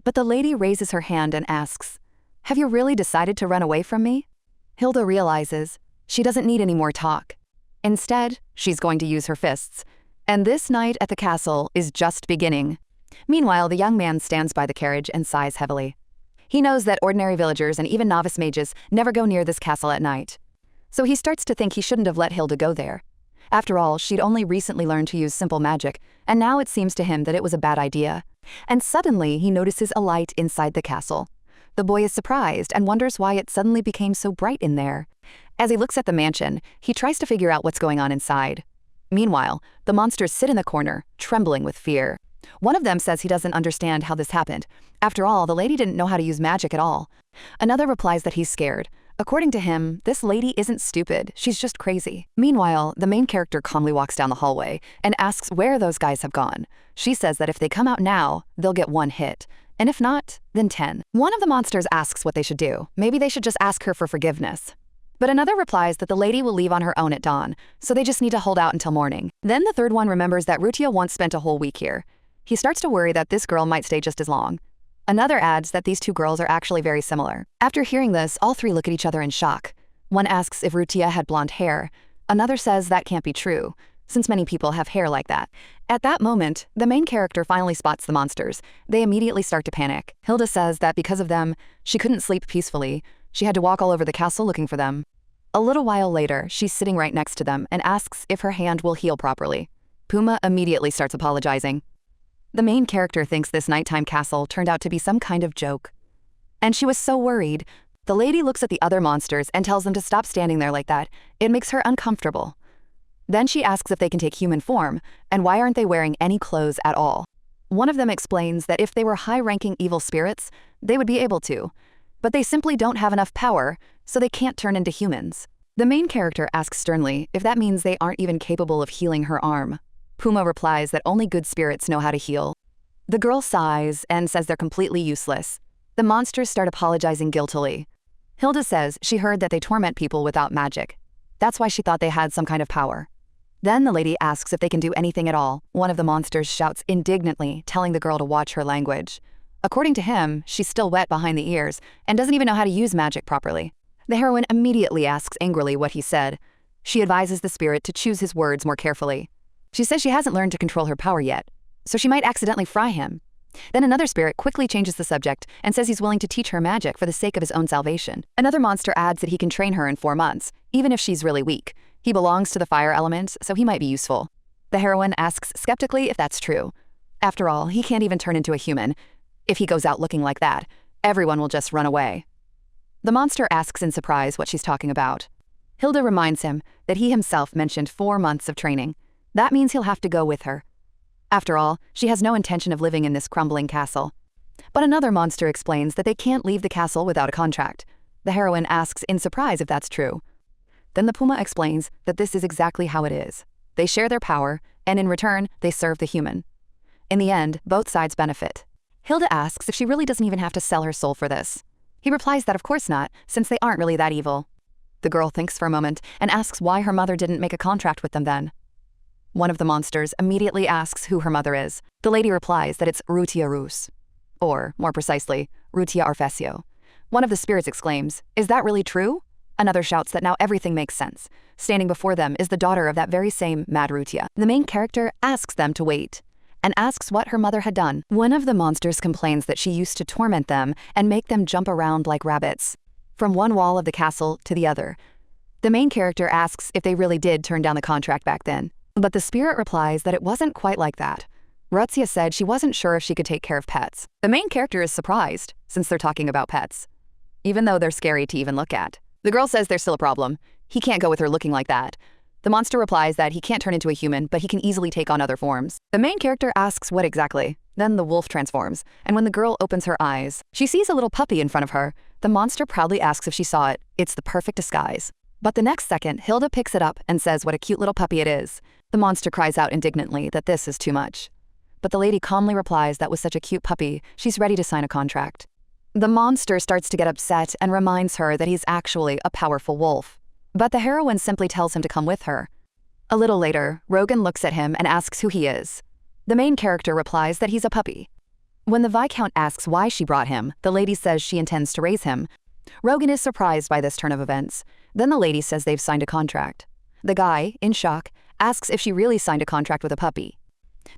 But the lady raises her hand and asks, "Have you really decided to run away from me?" Hilda realizes she doesn't need any more talk. Instead, she's going to use her fists. And this night at the castle is just beginning. Meanwhile, the young man stands by the carriage and sighs heavily. He knows that ordinary villagers and even novice mages never go near this castle at night. So he starts to think he shouldn't have let Hilda go there. After all, she'd only recently learned to use simple magic, and now it seems to him that it was a bad idea. And suddenly, he notices a light inside the castle. The boy is surprised and wonders why it suddenly became so bright in there. As he looks at the mansion, he tries to figure out what's going on inside. Meanwhile, the monsters sit in the corner, trembling with fear. One of them says he doesn't understand how this happened. After all, the lady didn't know how to use magic at all. Another replies that he's scared. According to him, this lady isn't stupid, she's just crazy. Meanwhile, the main character calmly walks down the hallway and asks where those guys have gone. She says that if they come out now, they'll get 1 hit. And if not, then 10. One of the monsters asks what they should do. Maybe they should just ask her for forgiveness. But another replies that the lady will leave on her own at dawn, so they just need to hold out until morning. Then the third one remembers that Rutia once spent a whole week here. He starts to worry that this girl might stay just as long. Another adds that these two girls are actually very similar. After hearing this, all three look at each other in shock. One asks if Rutia had blonde hair. Another says that can't be true, since many people have hair like that. At that moment, the main character finally spots the monsters. They immediately start to panic. Hilda says that because of them, she couldn't sleep peacefully. She had to walk all over the castle looking for them. A little while later, she's sitting right next to them and asks if her hand will heal properly. Puma immediately starts apologizing. The main character thinks this nighttime castle turned out to be some kind of joke. And she was so worried. The lady looks at the other monsters and tells them to stop standing there like that. It makes her uncomfortable. Then she asks if they can take human form, and why aren't they wearing any clothes at all. One of them explains that if they were high-ranking evil spirits, they would be able to. But they simply don't have enough power, so they can't turn into humans. The main character asks sternly if that means they aren't even capable of healing her arm. Puma replies that only good spirits know how to heal. The girl sighs and says they're completely useless. The monsters start apologizing guiltily. Hilda says she heard that they torment people without magic. That's why she thought they had some kind of power. Then the lady asks if they can do anything at all. One of the monsters shouts indignantly, telling the girl to watch her language. According to him, she's still wet behind the ears and doesn't even know how to use magic properly. The heroine immediately asks angrily what he said. She advises the spirit to choose his words more carefully. She says she hasn't learned to control her power yet, so she might accidentally fry him. Then another spirit quickly changes the subject and says he's willing to teach her magic for the sake of his own salvation. Another monster adds that he can train her in 4 months, even if she's really weak. He belongs to the fire element, so he might be useful. The heroine asks skeptically if that's true. After all, he can't even turn into a human. If he goes out looking like that, everyone will just run away. The monster asks in surprise what she's talking about. Hilda reminds him that he himself mentioned 4 months of training. That means he'll have to go with her. After all, she has no intention of living in this crumbling castle. But another monster explains that they can't leave the castle without a contract. The heroine asks in surprise if that's true. Then the Puma explains that this is exactly how it is. They share their power, and in return, they serve the human. In the end, both sides benefit. Hilda asks if she really doesn't even have to sell her soul for this. He replies that of course not, since they aren't really that evil. The girl thinks for a moment and asks why her mother didn't make a contract with them then. One of the monsters immediately asks who her mother is. The lady replies that it's Rutia Rus, or, more precisely, Rutia Arfesio. One of the spirits exclaims, "Is that really true?" Another shouts that now everything makes sense. Standing before them is the daughter of that very same Mad Rutia. The main character asks them to wait, and asks what her mother had done. One of the monsters complains that she used to torment them and make them jump around like rabbits, from one wall of the castle to the other. The main character asks if they really did turn down the contract back then. But the spirit replies that it wasn't quite like that. Rutia said she wasn't sure if she could take care of pets. The main character is surprised, since they're talking about pets, even though they're scary to even look at. The girl says there's still a problem. He can't go with her looking like that. The monster replies that he can't turn into a human, but he can easily take on other forms. The main character asks what exactly. Then the wolf transforms, and when the girl opens her eyes, she sees a little puppy in front of her. The monster proudly asks if she saw it. It's the perfect disguise. But the next second, Hilda picks it up and says what a cute little puppy it is. The monster cries out indignantly that this is too much. But the lady calmly replies that with such a cute puppy, she's ready to sign a contract. The monster starts to get upset and reminds her that he's actually a powerful wolf. But the heroine simply tells him to come with her. A little later, Rogan looks at him and asks who he is. The main character replies that he's a puppy. When the Viscount asks why she brought him, the lady says she intends to raise him. Rogan is surprised by this turn of events. Then the lady says they've signed a contract. The guy, in shock, asks if she really signed a contract with a puppy.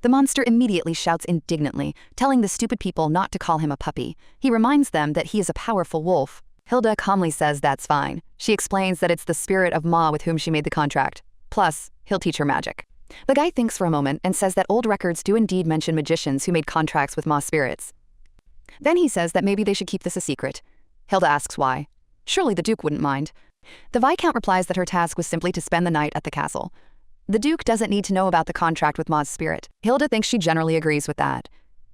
The monster immediately shouts indignantly, telling the stupid people not to call him a puppy. He reminds them that he is a powerful wolf. Hilda calmly says that's fine. She explains that it's the spirit of Ma with whom she made the contract. Plus, he'll teach her magic. The guy thinks for a moment and says that old records do indeed mention magicians who made contracts with Ma's spirits. Then he says that maybe they should keep this a secret. Hilda asks why. Surely the Duke wouldn't mind. The Viscount replies that her task was simply to spend the night at the castle. The Duke doesn't need to know about the contract with Ma's spirit. Hilda thinks she generally agrees with that.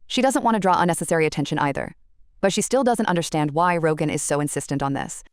She doesn't want to draw unnecessary attention either. But she still doesn't understand why Rogan is so insistent on this.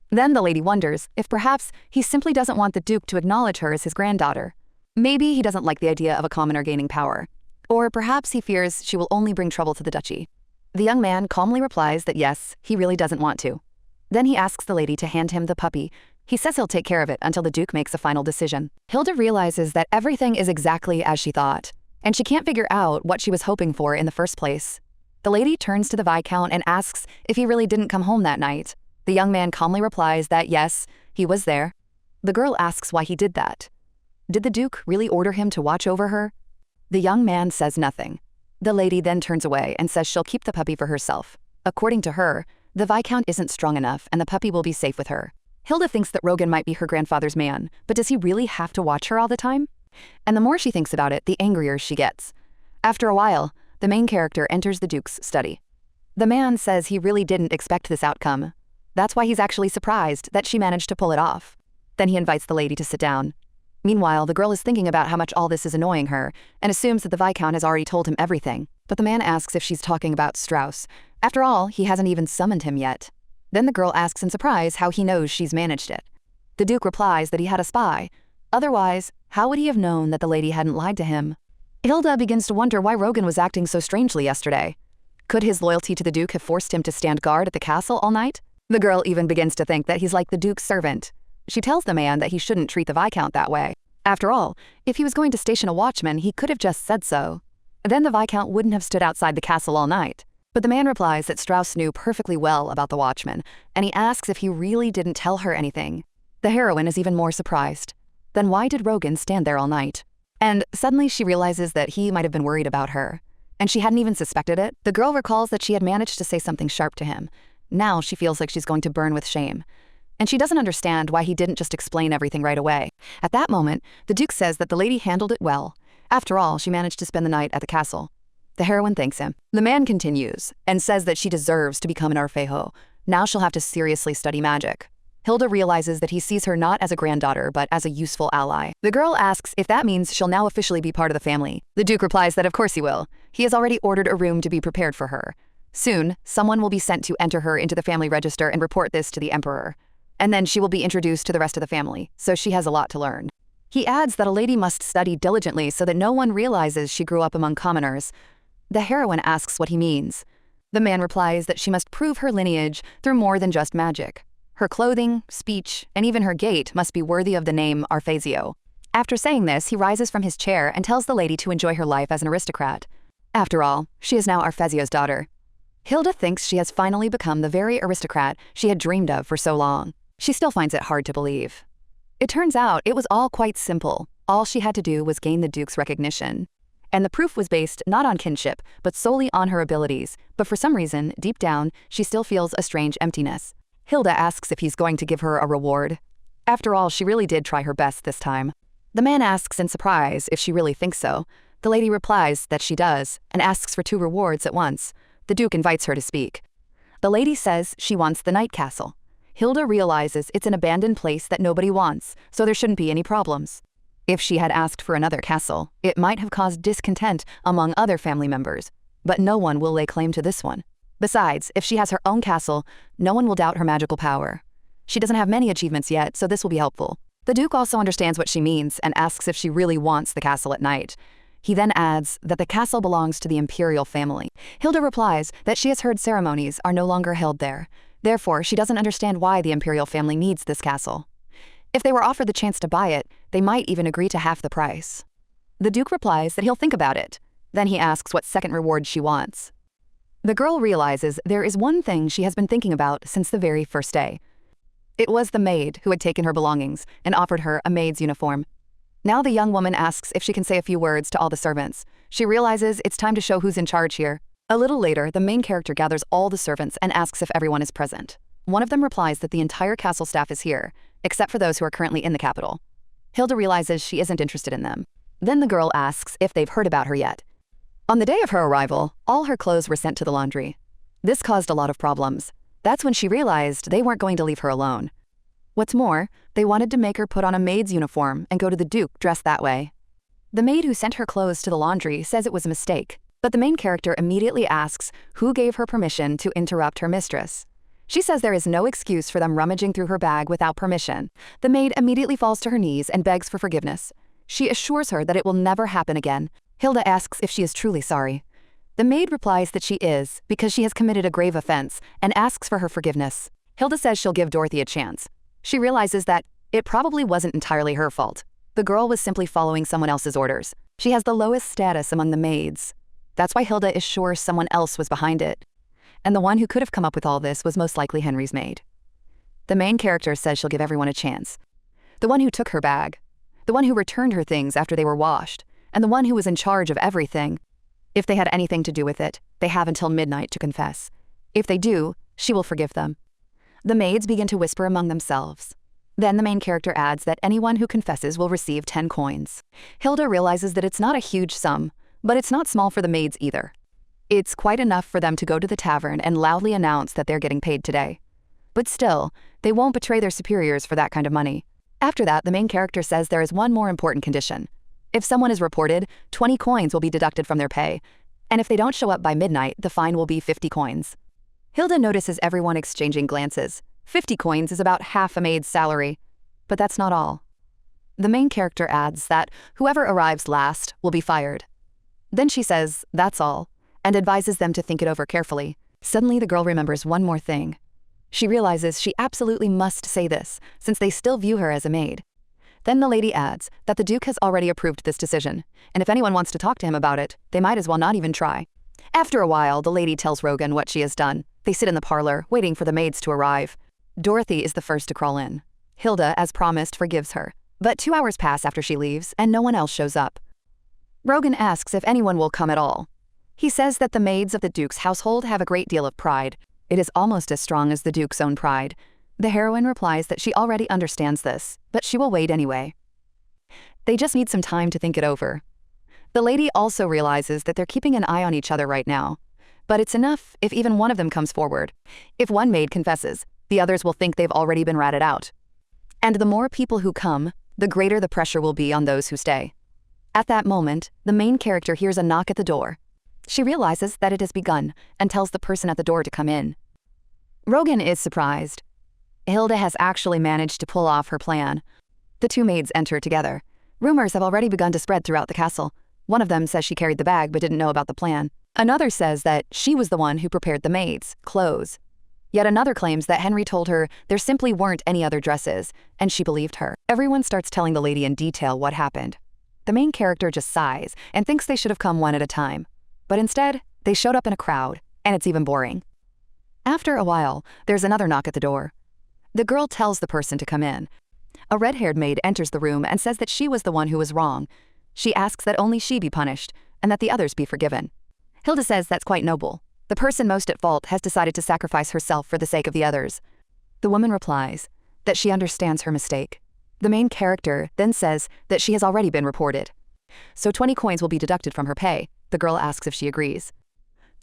Then the lady wonders if perhaps he simply doesn't want the Duke to acknowledge her as his granddaughter. Maybe he doesn't like the idea of a commoner gaining power. Or perhaps he fears she will only bring trouble to the duchy. The young man calmly replies that yes, he really doesn't want to. Then he asks the lady to hand him the puppy. He says he'll take care of it until the Duke makes a final decision. Hilda realizes that everything is exactly as she thought, and she can't figure out what she was hoping for in the first place. The lady turns to the Viscount and asks if he really didn't come home that night. The young man calmly replies that yes, he was there. The girl asks why he did that. Did the Duke really order him to watch over her? The young man says nothing. The lady then turns away and says she'll keep the puppy for herself. According to her, the Viscount isn't strong enough and the puppy will be safe with her. Hilda thinks that Rogan might be her grandfather's man, but does he really have to watch her all the time? And the more she thinks about it, the angrier she gets. After a while, the main character enters the Duke's study. The man says he really didn't expect this outcome. That's why he's actually surprised that she managed to pull it off. Then he invites the lady to sit down. Meanwhile, the girl is thinking about how much all this is annoying her and assumes that the Viscount has already told him everything. But the man asks if she's talking about Strauss. After all, he hasn't even summoned him yet. Then the girl asks in surprise how he knows she's managed it. The Duke replies that he had a spy. Otherwise, how would he have known that the lady hadn't lied to him? Hilda begins to wonder why Rogan was acting so strangely yesterday. Could his loyalty to the Duke have forced him to stand guard at the castle all night? The girl even begins to think that he's like the Duke's servant. She tells the man that he shouldn't treat the Viscount that way. After all, if he was going to station a watchman, he could have just said so. Then the Viscount wouldn't have stood outside the castle all night. But the man replies that Strauss knew perfectly well about the watchman, and he asks if he really didn't tell her anything. The heroine is even more surprised. Then why did Rogan stand there all night? And suddenly she realizes that he might have been worried about her. And she hadn't even suspected it. The girl recalls that she had managed to say something sharp to him. Now she feels like she's going to burn with shame. And she doesn't understand why he didn't just explain everything right away. At that moment, the Duke says that the lady handled it well. After all, she managed to spend the night at the castle. The heroine thanks him. The man continues and says that she deserves to become an Arfejo. Now she'll have to seriously study magic. Hilda realizes that he sees her not as a granddaughter, but as a useful ally. The girl asks if that means she'll now officially be part of the family. The Duke replies that of course he will. He has already ordered a room to be prepared for her. Soon, someone will be sent to enter her into the family register and report this to the Emperor. And then she will be introduced to the rest of the family, so she has a lot to learn. He adds that a lady must study diligently so that no one realizes she grew up among commoners. The heroine asks what he means. The man replies that she must prove her lineage through more than just magic. Her clothing, speech, and even her gait must be worthy of the name Arfezio. After saying this, he rises from his chair and tells the lady to enjoy her life as an aristocrat. After all, she is now Arfezio's daughter. Hilda thinks she has finally become the very aristocrat she had dreamed of for so long. She still finds it hard to believe. It turns out it was all quite simple. All she had to do was gain the Duke's recognition. And the proof was based not on kinship, but solely on her abilities. But for some reason, deep down, she still feels a strange emptiness. Hilda asks if he's going to give her a reward. After all, she really did try her best this time. The man asks in surprise if she really thinks so. The lady replies that she does, and asks for 2 rewards at once. The Duke invites her to speak. The lady says she wants the Night Castle. Hilda realizes it's an abandoned place that nobody wants, so there shouldn't be any problems. If she had asked for another castle, it might have caused discontent among other family members, but no one will lay claim to this one. Besides, if she has her own castle, no one will doubt her magical power. She doesn't have many achievements yet, so this will be helpful. The Duke also understands what she means and asks if she really wants the castle at night. He then adds that the castle belongs to the imperial family. Hilda replies that she has heard ceremonies are no longer held there. Therefore, she doesn't understand why the imperial family needs this castle. If they were offered the chance to buy it, they might even agree to half the price. The Duke replies that he'll think about it. Then he asks what second reward she wants. The girl realizes there is one thing she has been thinking about since the very first day. It was the maid who had taken her belongings and offered her a maid's uniform. Now the young woman asks if she can say a few words to all the servants. She realizes it's time to show who's in charge here. A little later, the main character gathers all the servants and asks if everyone is present. One of them replies that the entire castle staff is here, except for those who are currently in the capital. Hilda realizes she isn't interested in them. Then the girl asks if they've heard about her yet. On the day of her arrival, all her clothes were sent to the laundry. This caused a lot of problems. That's when she realized they weren't going to leave her alone. What's more, they wanted to make her put on a maid's uniform and go to the Duke dressed that way. The maid who sent her clothes to the laundry says it was a mistake, but the main character immediately asks who gave her permission to interrupt her mistress. She says there is no excuse for them rummaging through her bag without permission. The maid immediately falls to her knees and begs for forgiveness. She assures her that it will never happen again. Hilda asks if she is truly sorry. The maid replies that she is, because she has committed a grave offense, and asks for her forgiveness. Hilda says she'll give Dorothy a chance. She realizes that it probably wasn't entirely her fault. The girl was simply following someone else's orders. She has the lowest status among the maids. That's why Hilda is sure someone else was behind it. And the one who could have come up with all this was most likely Henry's maid. The main character says she'll give everyone a chance. The one who took her bag, the one who returned her things after they were washed, and the one who was in charge of everything. If they had anything to do with it, they have until midnight to confess. If they do, she will forgive them. The maids begin to whisper among themselves. Then the main character adds that anyone who confesses will receive 10 coins. Hilda realizes that it's not a huge sum, but it's not small for the maids either. It's quite enough for them to go to the tavern and loudly announce that they're getting paid today. But still, they won't betray their superiors for that kind of money. After that, the main character says there is one more important condition. If someone is reported, 20 coins will be deducted from their pay, and if they don't show up by midnight, the fine will be 50 coins. Hilda notices everyone exchanging glances. 50 coins is about half a maid's salary. But that's not all. The main character adds that whoever arrives last will be fired. Then she says, that's all, and advises them to think it over carefully. Suddenly the girl remembers one more thing. She realizes she absolutely must say this, since they still view her as a maid. Then the lady adds that the Duke has already approved this decision, and if anyone wants to talk to him about it, they might as well not even try. After a while, the lady tells Rogan what she has done. They sit in the parlor, waiting for the maids to arrive. Dorothy is the first to crawl in. Hilda, as promised, forgives her. But 2 hours pass after she leaves, and no one else shows up. Rogan asks if anyone will come at all. He says that the maids of the Duke's household have a great deal of pride. It is almost as strong as the Duke's own pride. The heroine replies that she already understands this, but she will wait anyway. They just need some time to think it over. The lady also realizes that they're keeping an eye on each other right now. But it's enough if even one of them comes forward. If one maid confesses, the others will think they've already been ratted out. And the more people who come, the greater the pressure will be on those who stay. At that moment, the main character hears a knock at the door. She realizes that it has begun and tells the person at the door to come in. Rogan is surprised. Hilda has actually managed to pull off her plan. The two maids enter together. Rumors have already begun to spread throughout the castle. One of them says she carried the bag but didn't know about the plan. Another says that she was the one who prepared the maids' clothes. Yet another claims that Henry told her there simply weren't any other dresses, and she believed her. Everyone starts telling the lady in detail what happened. The main character just sighs and thinks they should have come one at a time. But instead, they showed up in a crowd, and it's even boring. After a while, there's another knock at the door. The girl tells the person to come in. A red-haired maid enters the room and says that she was the one who was wrong. She asks that only she be punished, and that the others be forgiven. Hilda says that's quite noble. The person most at fault has decided to sacrifice herself for the sake of the others. The woman replies that she understands her mistake. The main character then says that she has already been reported. So 20 coins will be deducted from her pay. The girl asks if she agrees.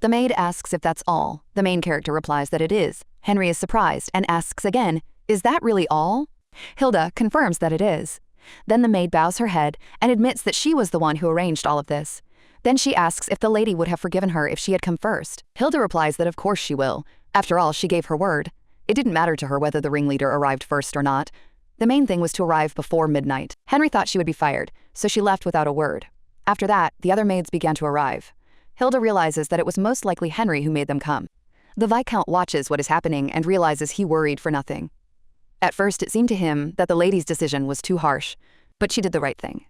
The maid asks if that's all. The main character replies that it is. Henry is surprised and asks again, "Is that really all?" Hilda confirms that it is. Then the maid bows her head and admits that she was the one who arranged all of this. Then she asks if the lady would have forgiven her if she had come first. Hilda replies that of course she will. After all, she gave her word. It didn't matter to her whether the ringleader arrived first or not. The main thing was to arrive before midnight. Henry thought she would be fired, so she left without a word. After that, the other maids began to arrive. Hilda realizes that it was most likely Henry who made them come. The Viscount watches what is happening and realizes he worried for nothing. At first, it seemed to him that the lady's decision was too harsh, but she did the right thing.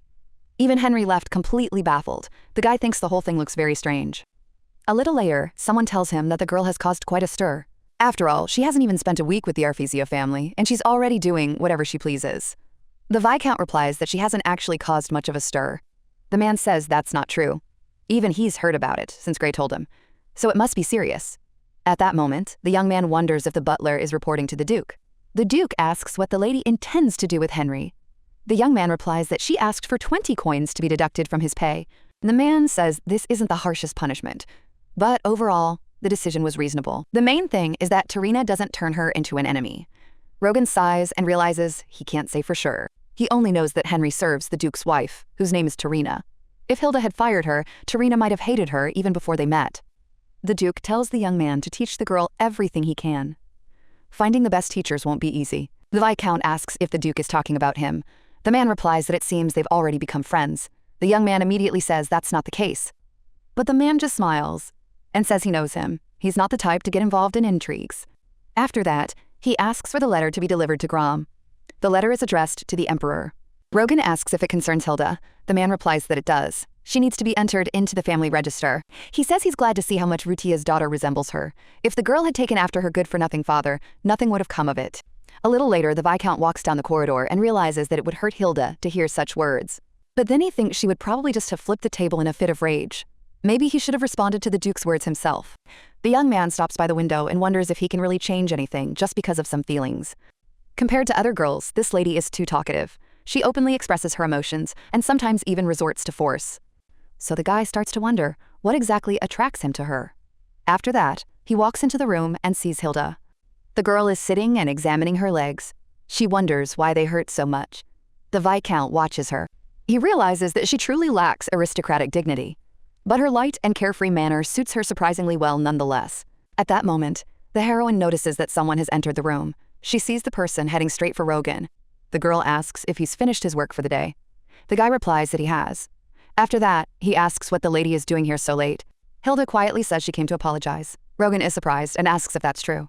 Even Henry left completely baffled. The guy thinks the whole thing looks very strange. A little later, someone tells him that the girl has caused quite a stir. After all, she hasn't even spent a week with the Arfizio family, and she's already doing whatever she pleases. The Viscount replies that she hasn't actually caused much of a stir. The man says that's not true. Even he's heard about it, since Gray told him. So it must be serious. At that moment, the young man wonders if the butler is reporting to the Duke. The Duke asks what the lady intends to do with Henry. The young man replies that she asked for 20 coins to be deducted from his pay. The man says this isn't the harshest punishment. But overall, the decision was reasonable. The main thing is that Tarina doesn't turn her into an enemy. Rogan sighs and realizes he can't say for sure. He only knows that Henry serves the Duke's wife, whose name is Tarina. If Hilda had fired her, Tarina might have hated her even before they met. The Duke tells the young man to teach the girl everything he can. Finding the best teachers won't be easy. The Viscount asks if the Duke is talking about him. The man replies that it seems they've already become friends. The young man immediately says that's not the case. But the man just smiles and says he knows him. He's not the type to get involved in intrigues. After that, he asks for the letter to be delivered to Gram. The letter is addressed to the Emperor. Rogan asks if it concerns Hilda. The man replies that it does. She needs to be entered into the family register. He says he's glad to see how much Rutia's daughter resembles her. If the girl had taken after her good-for-nothing father, nothing would have come of it. A little later, the Viscount walks down the corridor and realizes that it would hurt Hilda to hear such words. But then he thinks she would probably just have flipped the table in a fit of rage. Maybe he should have responded to the Duke's words himself. The young man stops by the window and wonders if he can really change anything just because of some feelings. Compared to other girls, this lady is too talkative. She openly expresses her emotions and sometimes even resorts to force. So the guy starts to wonder what exactly attracts him to her. After that, he walks into the room and sees Hilda. The girl is sitting and examining her legs. She wonders why they hurt so much. The Viscount watches her. He realizes that she truly lacks aristocratic dignity. But her light and carefree manner suits her surprisingly well nonetheless. At that moment, the heroine notices that someone has entered the room. She sees the person heading straight for Rogan. The girl asks if he's finished his work for the day. The guy replies that he has. After that, he asks what the lady is doing here so late. Hilda quietly says she came to apologize. Rogan is surprised and asks if that's true.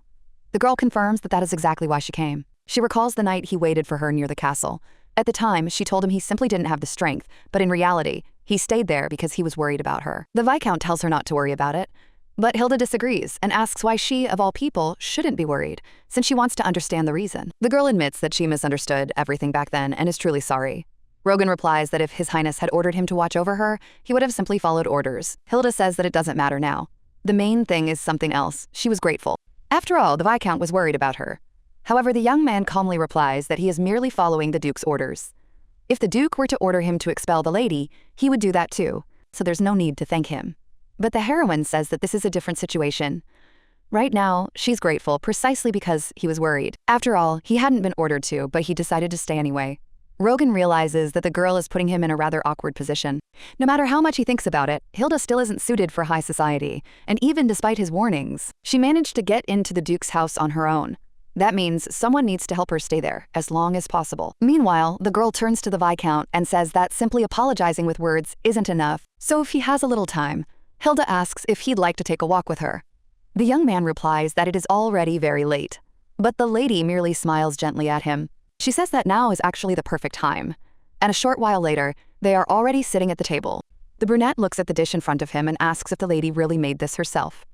The girl confirms that that is exactly why she came. She recalls the night he waited for her near the castle. At the time, she told him he simply didn't have the strength, but in reality, he stayed there because he was worried about her. The Viscount tells her not to worry about it, but Hilda disagrees and asks why she, of all people, shouldn't be worried, since she wants to understand the reason. The girl admits that she misunderstood everything back then and is truly sorry. Rogan replies that if His Highness had ordered him to watch over her, he would have simply followed orders. Hilda says that it doesn't matter now. The main thing is something else. She was grateful. After all, the Viscount was worried about her. However, the young man calmly replies that he is merely following the Duke's orders. If the Duke were to order him to expel the lady, he would do that too, so there's no need to thank him. But the heroine says that this is a different situation. Right now, she's grateful precisely because he was worried. After all, he hadn't been ordered to, but he decided to stay anyway. Rogan realizes that the girl is putting him in a rather awkward position. No matter how much he thinks about it, Hilda still isn't suited for high society, and even despite his warnings, she managed to get into the Duke's house on her own. That means someone needs to help her stay there as long as possible. Meanwhile, the girl turns to the Viscount and says that simply apologizing with words isn't enough, so if he has a little time, Hilda asks if he'd like to take a walk with her. The young man replies that it is already very late, but the lady merely smiles gently at him. She says that now is actually the perfect time. And a short while later, they are already sitting at the table. The brunette looks at the dish in front of him and asks if the lady really made this herself.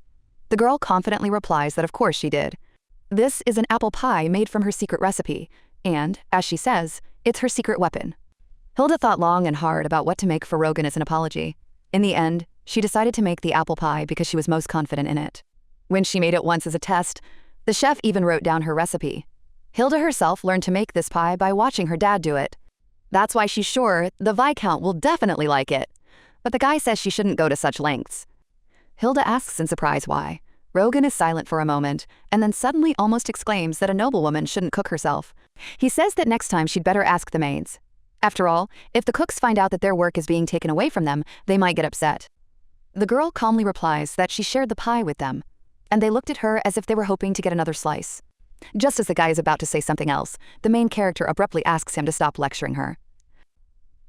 The girl confidently replies that of course she did. This is an apple pie made from her secret recipe, and, as she says, it's her secret weapon. Hilda thought long and hard about what to make for Rogan as an apology. In the end, she decided to make the apple pie because she was most confident in it. When she made it once as a test, the chef even wrote down her recipe. Hilda herself learned to make this pie by watching her dad do it. That's why she's sure the Viscount will definitely like it. But the guy says she shouldn't go to such lengths. Hilda asks in surprise why. Rogan is silent for a moment, and then suddenly almost exclaims that a noblewoman shouldn't cook herself. He says that next time she'd better ask the maids. After all, if the cooks find out that their work is being taken away from them, they might get upset. The girl calmly replies that she shared the pie with them, and they looked at her as if they were hoping to get another slice. Just as the guy is about to say something else, the main character abruptly asks him to stop lecturing her.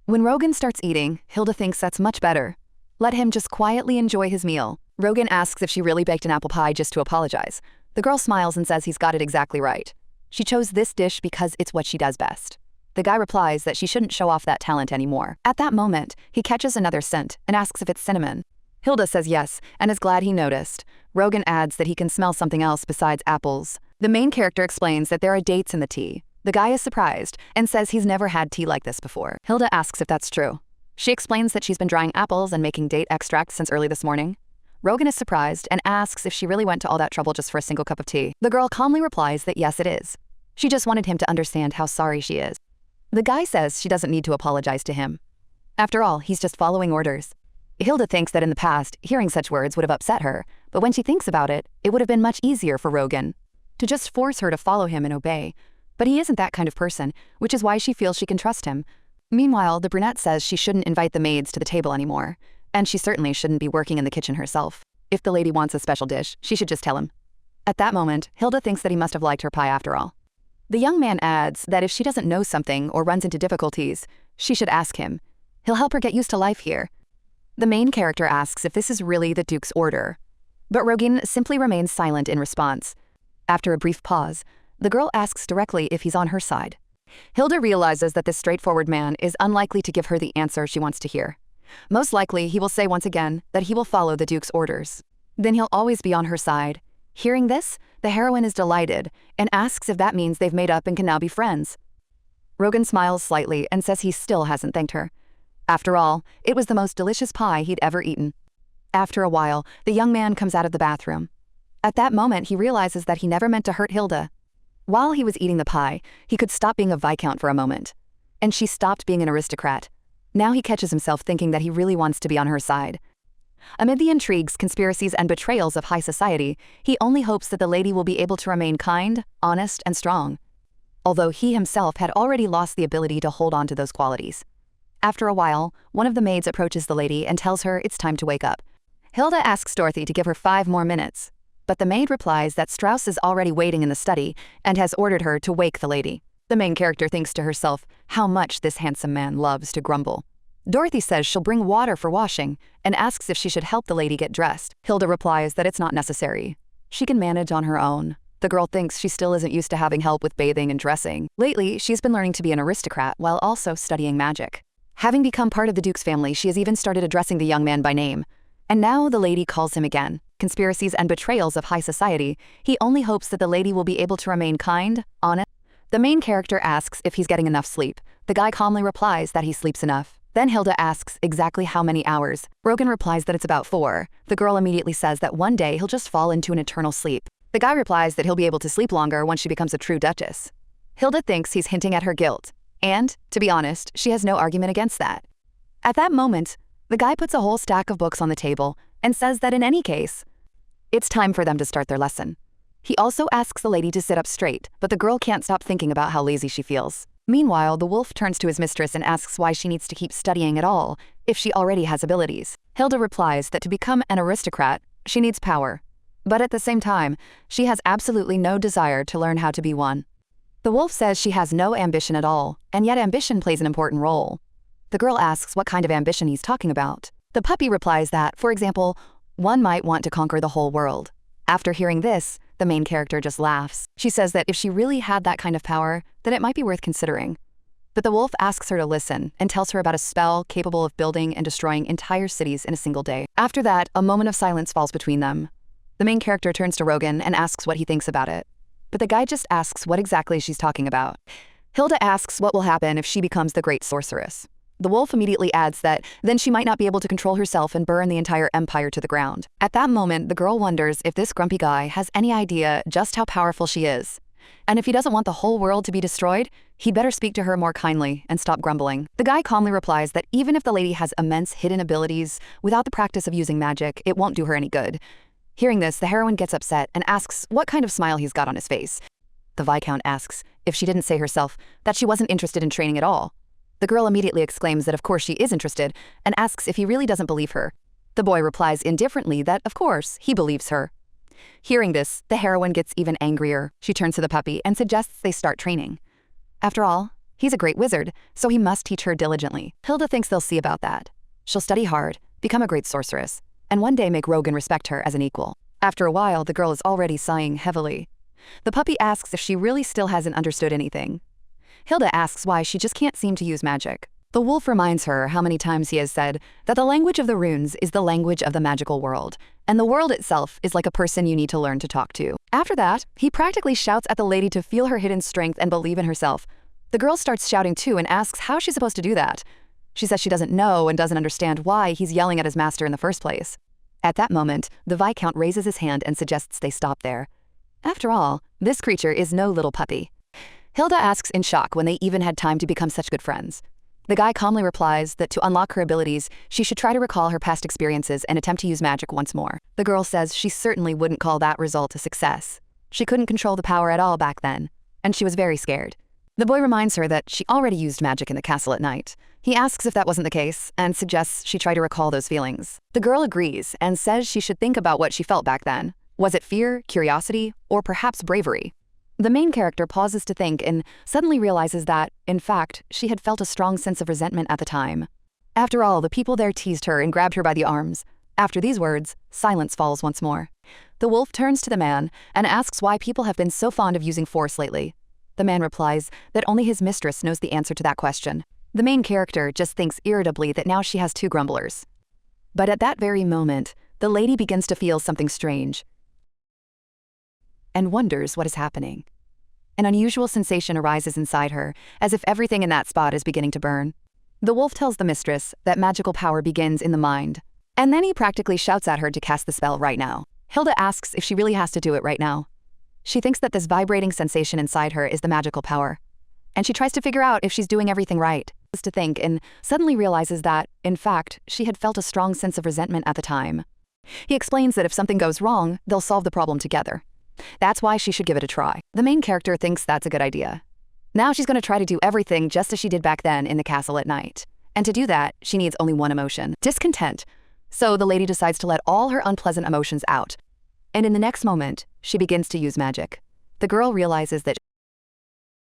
When Rogan starts eating, Hilda thinks that's much better. Let him just quietly enjoy his meal. Rogan asks if she really baked an apple pie just to apologize. The girl smiles and says he's got it exactly right. She chose this dish because it's what she does best. The guy replies that she shouldn't show off that talent anymore. At that moment, he catches another scent and asks if it's cinnamon. Hilda says yes and is glad he noticed. Rogan adds that he can smell something else besides apples. The main character explains that there are dates in the tea. The guy is surprised and says he's never had tea like this before. Hilda asks if that's true. She explains that she's been drying apples and making date extract since early this morning. Rogan is surprised and asks if she really went to all that trouble just for a single cup of tea. The girl calmly replies that yes, it is. She just wanted him to understand how sorry she is. The guy says she doesn't need to apologize to him. After all, he's just following orders. Hilda thinks that in the past, hearing such words would have upset her, but when she thinks about it, it would have been much easier for Rogan to just force her to follow him and obey. But he isn't that kind of person, which is why she feels she can trust him. Meanwhile, the brunette says she shouldn't invite the maids to the table anymore, and she certainly shouldn't be working in the kitchen herself. If the lady wants a special dish, she should just tell him. At that moment, Hilda thinks that he must have liked her pie after all. The young man adds that if she doesn't know something or runs into difficulties, she should ask him. He'll help her get used to life here. The main character asks if this is really the Duke's order, but Rogan simply remains silent in response. After a brief pause, the girl asks directly if he's on her side. Hilda realizes that this straightforward man is unlikely to give her the answer she wants to hear. Most likely, he will say once again that he will follow the Duke's orders. Then he'll always be on her side. Hearing this, the heroine is delighted and asks if that means they've made up and can now be friends. Rogan smiles slightly and says he still hasn't thanked her. After all, it was the most delicious pie he'd ever eaten. After a while, the young man comes out of the bathroom. At that moment, he realizes that he never meant to hurt Hilda. While he was eating the pie, he could stop being a viscount for a moment. And she stopped being an aristocrat. Now he catches himself thinking that he really wants to be on her side. Amid the intrigues, conspiracies, and betrayals of high society, he only hopes that the lady will be able to remain kind, honest, and strong, although he himself had already lost the ability to hold on to those qualities. After a while, one of the maids approaches the lady and tells her it's time to wake up. Hilda asks Dorothy to give her 5 more minutes, but the maid replies that Strauss is already waiting in the study and has ordered her to wake the lady. The main character thinks to herself how much this handsome man loves to grumble. Dorothy says she'll bring water for washing and asks if she should help the lady get dressed. Hilda replies that it's not necessary. She can manage on her own. The girl thinks she still isn't used to having help with bathing and dressing. Lately, she's been learning to be an aristocrat while also studying magic. Having become part of the Duke's family, she has even started addressing the young man by name. And now the lady calls him again. Conspiracies and betrayals of high society, he only hopes that the lady will be able to remain kind, honest. The main character asks if he's getting enough sleep. The guy calmly replies that he sleeps enough. Then Hilda asks exactly how many hours. Rogan replies that it's about 4. The girl immediately says that one day he'll just fall into an eternal sleep. The guy replies that he'll be able to sleep longer once she becomes a true duchess. Hilda thinks he's hinting at her guilt. And, to be honest, she has no argument against that. At that moment, the guy puts a whole stack of books on the table and says that in any case, it's time for them to start their lesson. He also asks the lady to sit up straight, but the girl can't stop thinking about how lazy she feels. Meanwhile, the wolf turns to his mistress and asks why she needs to keep studying at all, if she already has abilities. Hilda replies that to become an aristocrat, she needs power. But at the same time, she has absolutely no desire to learn how to be one. The wolf says she has no ambition at all, and yet ambition plays an important role. The girl asks what kind of ambition he's talking about. The puppy replies that, for example, one might want to conquer the whole world. After hearing this, the main character just laughs. She says that if she really had that kind of power, then it might be worth considering. But the wolf asks her to listen and tells her about a spell capable of building and destroying entire cities in a single day. After that, a moment of silence falls between them. The main character turns to Rogan and asks what he thinks about it. But the guy just asks what exactly she's talking about. Hilda asks what will happen if she becomes the great sorceress. The wolf immediately adds that then she might not be able to control herself and burn the entire empire to the ground. At that moment, the girl wonders if this grumpy guy has any idea just how powerful she is. And if he doesn't want the whole world to be destroyed, he'd better speak to her more kindly and stop grumbling. The guy calmly replies that even if the lady has immense hidden abilities, without the practice of using magic, it won't do her any good. Hearing this, the heroine gets upset and asks what kind of smile he's got on his face. The Viscount asks if she didn't say herself that she wasn't interested in training at all. The girl immediately exclaims that of course she is interested and asks if he really doesn't believe her. The boy replies indifferently that of course he believes her. Hearing this, the heroine gets even angrier. She turns to the puppy and suggests they start training. After all, he's a great wizard, so he must teach her diligently. Hilda thinks they'll see about that. She'll study hard, become a great sorceress, and one day make Rogan respect her as an equal. After a while, the girl is already sighing heavily. The puppy asks if she really still hasn't understood anything. Hilda asks why she just can't seem to use magic. The wolf reminds her how many times he has said that the language of the runes is the language of the magical world, and the world itself is like a person you need to learn to talk to. After that, he practically shouts at the lady to feel her hidden strength and believe in herself. The girl starts shouting too and asks how she's supposed to do that. She says she doesn't know and doesn't understand why he's yelling at his master in the first place. At that moment, the Viscount raises his hand and suggests they stop there. After all, this creature is no little puppy. Hilda asks in shock when they even had time to become such good friends. The guy calmly replies that to unlock her abilities, she should try to recall her past experiences and attempt to use magic once more. The girl says she certainly wouldn't call that result a success. She couldn't control the power at all back then, and she was very scared. The boy reminds her that she already used magic in the castle at night. He asks if that wasn't the case and suggests she try to recall those feelings. The girl agrees and says she should think about what she felt back then. Was it fear, curiosity, or perhaps bravery? The main character pauses to think and suddenly realizes that, in fact, she had felt a strong sense of resentment at the time. After all, the people there teased her and grabbed her by the arms. After these words, silence falls once more. The wolf turns to the man and asks why people have been so fond of using force lately. The man replies that only his mistress knows the answer to that question. The main character just thinks irritably that now she has two grumblers. But at that very moment, the lady begins to feel something strange and wonders what is happening. An unusual sensation arises inside her, as if everything in that spot is beginning to burn. The wolf tells the mistress that magical power begins in the mind, and then he practically shouts at her to cast the spell right now. Hilda asks if she really has to do it right now. She thinks that this vibrating sensation inside her is the magical power, and she tries to figure out if she's doing everything right. To think and suddenly realizes that, in fact, she had felt a strong sense of resentment at the time. He explains that if something goes wrong, they'll solve the problem together. That's why she should give it a try. The main character thinks that's a good idea. Now she's going to try to do everything just as she did back then in the castle at night. And to do that, she needs only one emotion: discontent. So the lady decides to let all her unpleasant emotions out. And in the next moment, she begins to use magic. The girl realizes that.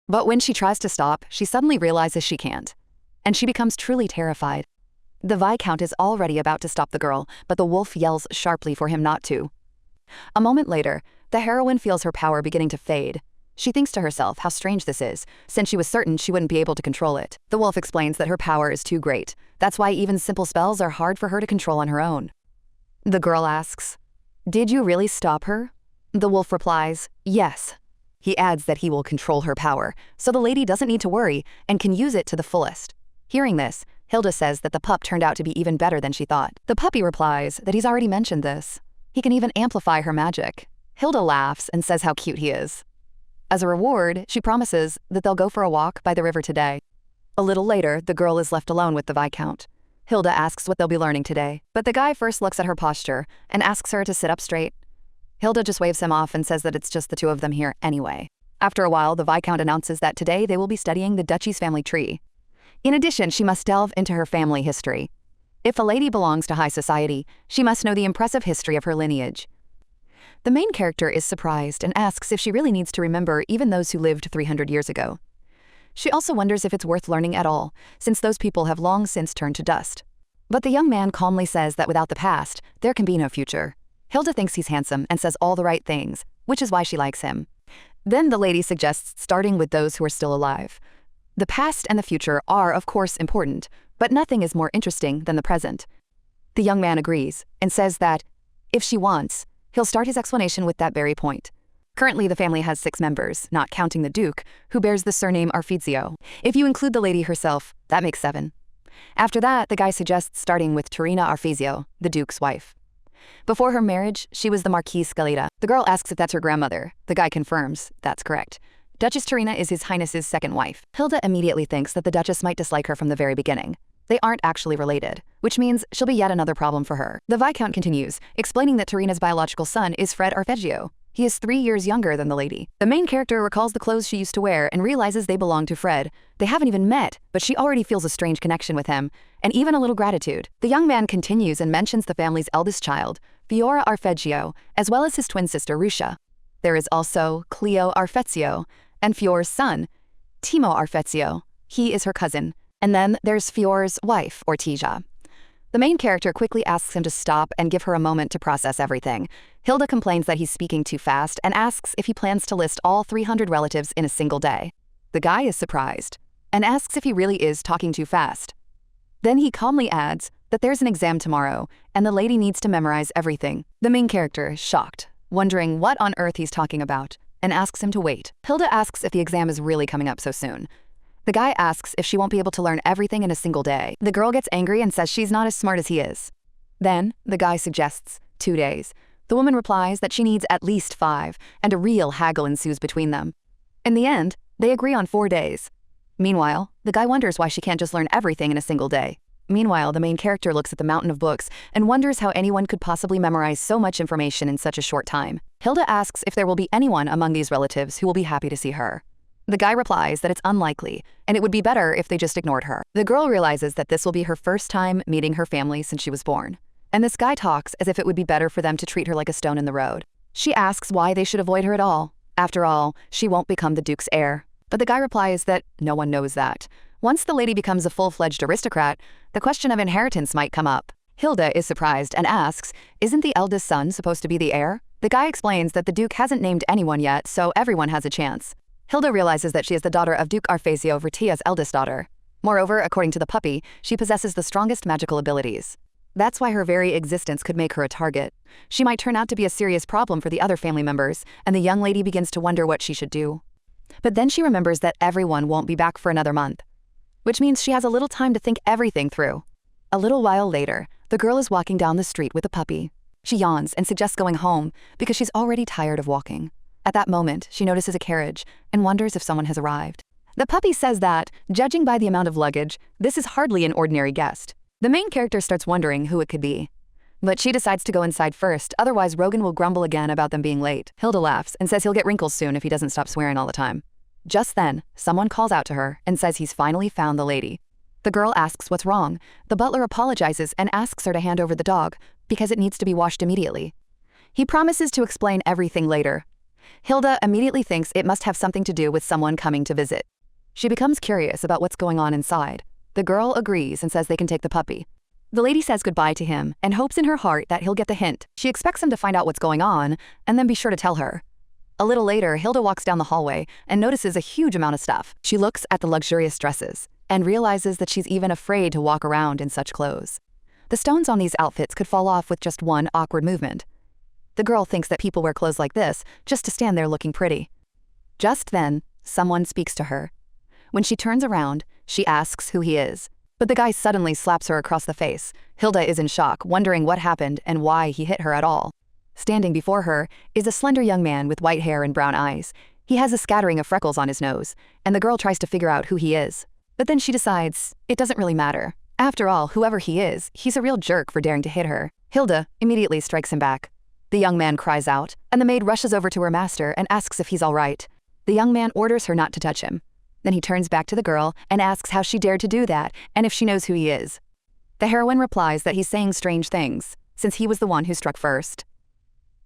But when she tries to stop, she suddenly realizes she can't. And she becomes truly terrified. The Viscount is already about to stop the girl, but the wolf yells sharply for him not to. A moment later, the heroine feels her power beginning to fade. She thinks to herself how strange this is, since she was certain she wouldn't be able to control it. The wolf explains that her power is too great. That's why even simple spells are hard for her to control on her own. The girl asks, "Did you really stop her?" The wolf replies, "Yes." He adds that he will control her power, so the lady doesn't need to worry and can use it to the fullest. Hearing this, Hilda says that the pup turned out to be even better than she thought. The puppy replies that he's already mentioned this. He can even amplify her magic. Hilda laughs and says how cute he is. As a reward, she promises that they'll go for a walk by the river today. A little later, the girl is left alone with the Viscount. Hilda asks what they'll be learning today, but the guy first looks at her posture and asks her to sit up straight. Hilda just waves him off and says that it's just the two of them here anyway. After a while, the Viscount announces that today they will be studying the Duchy's family tree. In addition, she must delve into her family history. If a lady belongs to high society, she must know the impressive history of her lineage. The main character is surprised and asks if she really needs to remember even those who lived 300 years ago. She also wonders if it's worth learning at all, since those people have long since turned to dust. But the young man calmly says that without the past, there can be no future. Hilda thinks he's handsome and says all the right things, which is why she likes him. Then the lady suggests starting with those who are still alive. The past and the future are, of course, important, but nothing is more interesting than the present. The young man agrees and says that, if she wants, he'll start his explanation with that very point. Currently, the family has 6 members, not counting the Duke, who bears the surname Arfizio. If you include the lady herself, that makes 7. After that, the guy suggests starting with Terina Arfizio, the Duke's wife. Before her marriage, she was the Marquise Scalita. The girl asks if that's her grandmother. The guy confirms that's correct. Duchess Terina is His Highness's second wife. Hilda immediately thinks that the Duchess might dislike her from the very beginning. They aren't actually related, which means she'll be yet another problem for her. The Viscount continues, explaining that Tarina's biological son is Fred Arpeggio. He is 3 years younger than the lady. The main character recalls the clothes she used to wear and realizes they belong to Fred. They haven't even met, but she already feels a strange connection with him, and even a little gratitude. The young man continues and mentions the family's eldest child, Fiora Arpeggio, as well as his twin sister Ruscia. There is also Cleo Arfezio, and Fiore's son, Timo Arfezio. He is her cousin. And then there's Fiore's wife, Ortija. The main character quickly asks him to stop and give her a moment to process everything. Hilda complains that he's speaking too fast and asks if he plans to list all 300 relatives in a single day. The guy is surprised and asks if he really is talking too fast. Then he calmly adds that there's an exam tomorrow and the lady needs to memorize everything. The main character is shocked, wondering what on earth he's talking about, and asks him to wait. Hilda asks if the exam is really coming up so soon. The guy asks if she won't be able to learn everything in a single day. The girl gets angry and says she's not as smart as he is. Then, the guy suggests 2 days. The woman replies that she needs at least 5, and a real haggle ensues between them. In the end, they agree on 4 days. Meanwhile, the guy wonders why she can't just learn everything in a single day. Meanwhile, the main character looks at the mountain of books and wonders how anyone could possibly memorize so much information in such a short time. Hilda asks if there will be anyone among these relatives who will be happy to see her. The guy replies that it's unlikely, and it would be better if they just ignored her. The girl realizes that this will be her first time meeting her family since she was born, and this guy talks as if it would be better for them to treat her like a stone in the road. She asks why they should avoid her at all. After all, she won't become the Duke's heir. But the guy replies that no one knows that. Once the lady becomes a full-fledged aristocrat, the question of inheritance might come up. Hilda is surprised and asks, isn't the eldest son supposed to be the heir? The guy explains that the Duke hasn't named anyone yet, so everyone has a chance. Hilda realizes that she is the daughter of Duke Arfezio Vertia's eldest daughter. Moreover, according to the puppy, she possesses the strongest magical abilities. That's why her very existence could make her a target. She might turn out to be a serious problem for the other family members, and the young lady begins to wonder what she should do. But then she remembers that everyone won't be back for another month, which means she has a little time to think everything through. A little while later, the girl is walking down the street with a puppy. She yawns and suggests going home because she's already tired of walking. At that moment, she notices a carriage and wonders if someone has arrived. The puppy says that, judging by the amount of luggage, this is hardly an ordinary guest. The main character starts wondering who it could be. But she decides to go inside first, otherwise Rogan will grumble again about them being late. Hilda laughs and says he'll get wrinkles soon if he doesn't stop swearing all the time. Just then, someone calls out to her and says he's finally found the lady. The girl asks what's wrong. The butler apologizes and asks her to hand over the dog because it needs to be washed immediately. He promises to explain everything later. Hilda immediately thinks it must have something to do with someone coming to visit. She becomes curious about what's going on inside. The girl agrees and says they can take the puppy. The lady says goodbye to him and hopes in her heart that he'll get the hint. She expects him to find out what's going on and then be sure to tell her. A little later, Hilda walks down the hallway and notices a huge amount of stuff. She looks at the luxurious dresses and realizes that she's even afraid to walk around in such clothes. The stones on these outfits could fall off with just one awkward movement. The girl thinks that people wear clothes like this just to stand there looking pretty. Just then, someone speaks to her. When she turns around, she asks who he is. But the guy suddenly slaps her across the face. Hilda is in shock, wondering what happened and why he hit her at all. Standing before her is a slender young man with white hair and brown eyes. He has a scattering of freckles on his nose, and the girl tries to figure out who he is. But then she decides it doesn't really matter. After all, whoever he is, he's a real jerk for daring to hit her. Hilda immediately strikes him back. The young man cries out, and the maid rushes over to her master and asks if he's all right. The young man orders her not to touch him. Then he turns back to the girl and asks how she dared to do that and if she knows who he is. The heroine replies that he's saying strange things, since he was the one who struck first.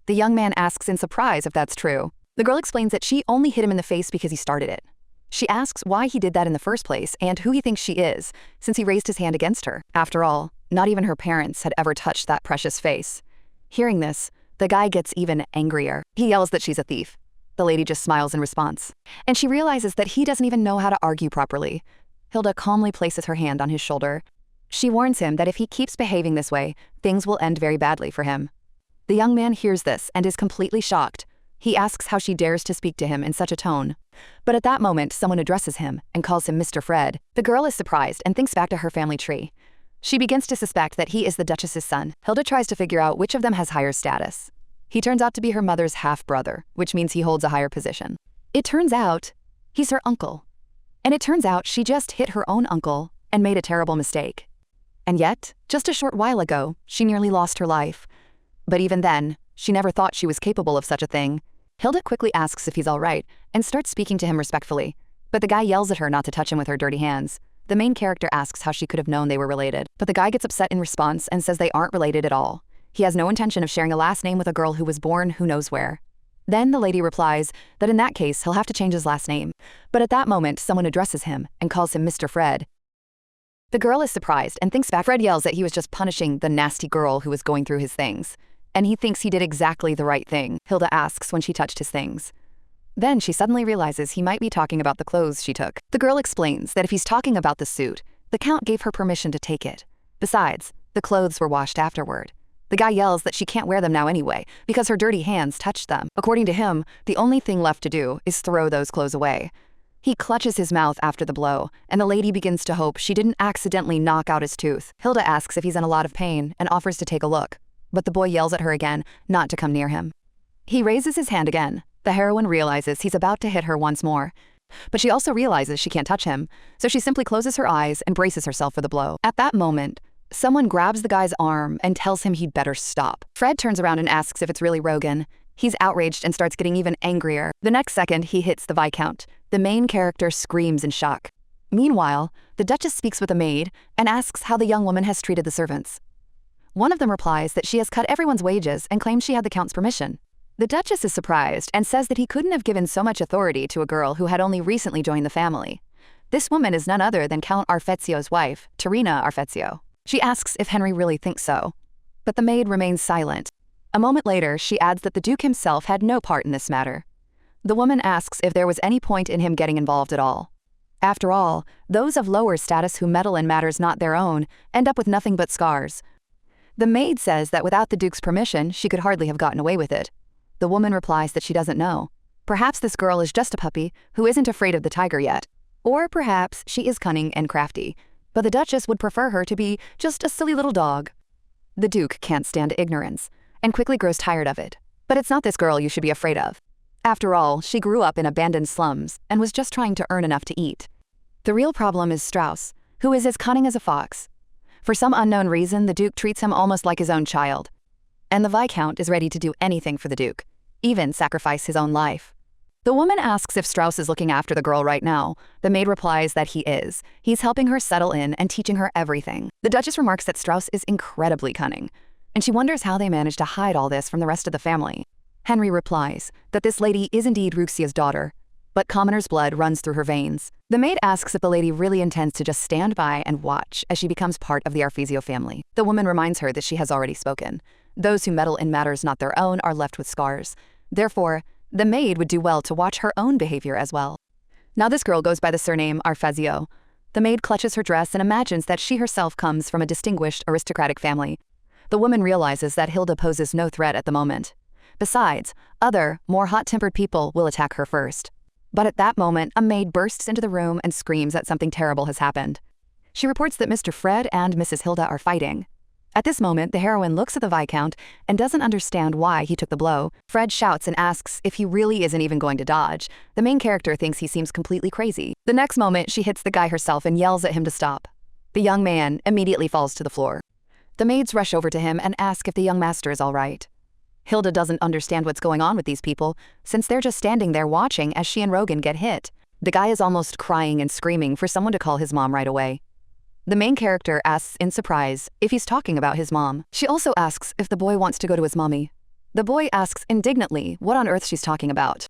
The young man asks in surprise if that's true. The girl explains that she only hit him in the face because he started it. She asks why he did that in the first place and who he thinks she is, since he raised his hand against her. After all, not even her parents had ever touched that precious face. Hearing this, the guy gets even angrier. He yells that she's a thief. The lady just smiles in response. And she realizes that he doesn't even know how to argue properly. Hilda calmly places her hand on his shoulder. She warns him that if he keeps behaving this way, things will end very badly for him. The young man hears this and is completely shocked. He asks how she dares to speak to him in such a tone. But at that moment, someone addresses him and calls him Mr. Fred. The girl is surprised and thinks back to her family tree. She begins to suspect that he is the Duchess's son. Hilda tries to figure out which of them has higher status. He turns out to be her mother's half-brother, which means he holds a higher position. It turns out he's her uncle. And it turns out she just hit her own uncle and made a terrible mistake. And yet, just a short while ago, she nearly lost her life. But even then, she never thought she was capable of such a thing. Hilda quickly asks if he's all right and starts speaking to him respectfully. But the guy yells at her not to touch him with her dirty hands. The main character asks how she could have known they were related. But the guy gets upset in response and says they aren't related at all. He has no intention of sharing a last name with a girl who was born who knows where. Then the lady replies that in that case he'll have to change his last name. But at that moment, someone addresses him and calls him Mr. Fred. The girl is surprised and thinks back. Fred yells that he was just punishing the nasty girl who was going through his things. And he thinks he did exactly the right thing, Hilda asks when she touched his things. Then she suddenly realizes he might be talking about the clothes she took. The girl explains that if he's talking about the suit, the Count gave her permission to take it. Besides, the clothes were washed afterward. The guy yells that she can't wear them now anyway, because her dirty hands touched them. According to him, the only thing left to do is throw those clothes away. He clutches his mouth after the blow, and the lady begins to hope she didn't accidentally knock out his tooth. Hilda asks if he's in a lot of pain and offers to take a look, but the boy yells at her again not to come near him. He raises his hand again. The heroine realizes he's about to hit her once more. But she also realizes she can't touch him, so she simply closes her eyes and braces herself for the blow. At that moment, someone grabs the guy's arm and tells him he'd better stop. Fred turns around and asks if it's really Rogan. He's outraged and starts getting even angrier. The next second, he hits the Viscount. The main character screams in shock. Meanwhile, the Duchess speaks with a maid and asks how the young woman has treated the servants. One of them replies that she has cut everyone's wages and claims she had the Count's permission. The Duchess is surprised and says that he couldn't have given so much authority to a girl who had only recently joined the family. This woman is none other than Count Arfetzio's wife, Terina Arfetzio. She asks if Henry really thinks so, but the maid remains silent. A moment later, she adds that the Duke himself had no part in this matter. The woman asks if there was any point in him getting involved at all. After all, those of lower status who meddle in matters not their own end up with nothing but scars. The maid says that without the Duke's permission, she could hardly have gotten away with it. The woman replies that she doesn't know. Perhaps this girl is just a puppy who isn't afraid of the tiger yet. Or perhaps she is cunning and crafty, but the Duchess would prefer her to be just a silly little dog. The Duke can't stand ignorance and quickly grows tired of it. But it's not this girl you should be afraid of. After all, she grew up in abandoned slums and was just trying to earn enough to eat. The real problem is Strauss, who is as cunning as a fox. For some unknown reason, the Duke treats him almost like his own child. And the Viscount is ready to do anything for the Duke, even sacrifice his own life. The woman asks if Strauss is looking after the girl right now. The maid replies that he is. He's helping her settle in and teaching her everything. The Duchess remarks that Strauss is incredibly cunning, and she wonders how they managed to hide all this from the rest of the family. Henry replies that this lady is indeed Ruxia's daughter, but commoner's blood runs through her veins. The maid asks if the lady really intends to just stand by and watch as she becomes part of the Arfezio family. The woman reminds her that she has already spoken. Those who meddle in matters not their own are left with scars. Therefore, the maid would do well to watch her own behavior as well. Now this girl goes by the surname Arfezio. The maid clutches her dress and imagines that she herself comes from a distinguished aristocratic family. The woman realizes that Hilda poses no threat at the moment. Besides, other, more hot-tempered people will attack her first. But at that moment, a maid bursts into the room and screams that something terrible has happened. She reports that Mr. Fred and Mrs. Hilda are fighting. At this moment, the heroine looks at the Viscount and doesn't understand why he took the blow. Fred shouts and asks if he really isn't even going to dodge. The main character thinks he seems completely crazy. The next moment, she hits the guy herself and yells at him to stop. The young man immediately falls to the floor. The maids rush over to him and ask if the young master is all right. Hilda doesn't understand what's going on with these people, since they're just standing there watching as she and Rogan get hit. The guy is almost crying and screaming for someone to call his mom right away. The main character asks in surprise if he's talking about his mom. She also asks if the boy wants to go to his mommy. The boy asks indignantly what on earth she's talking about.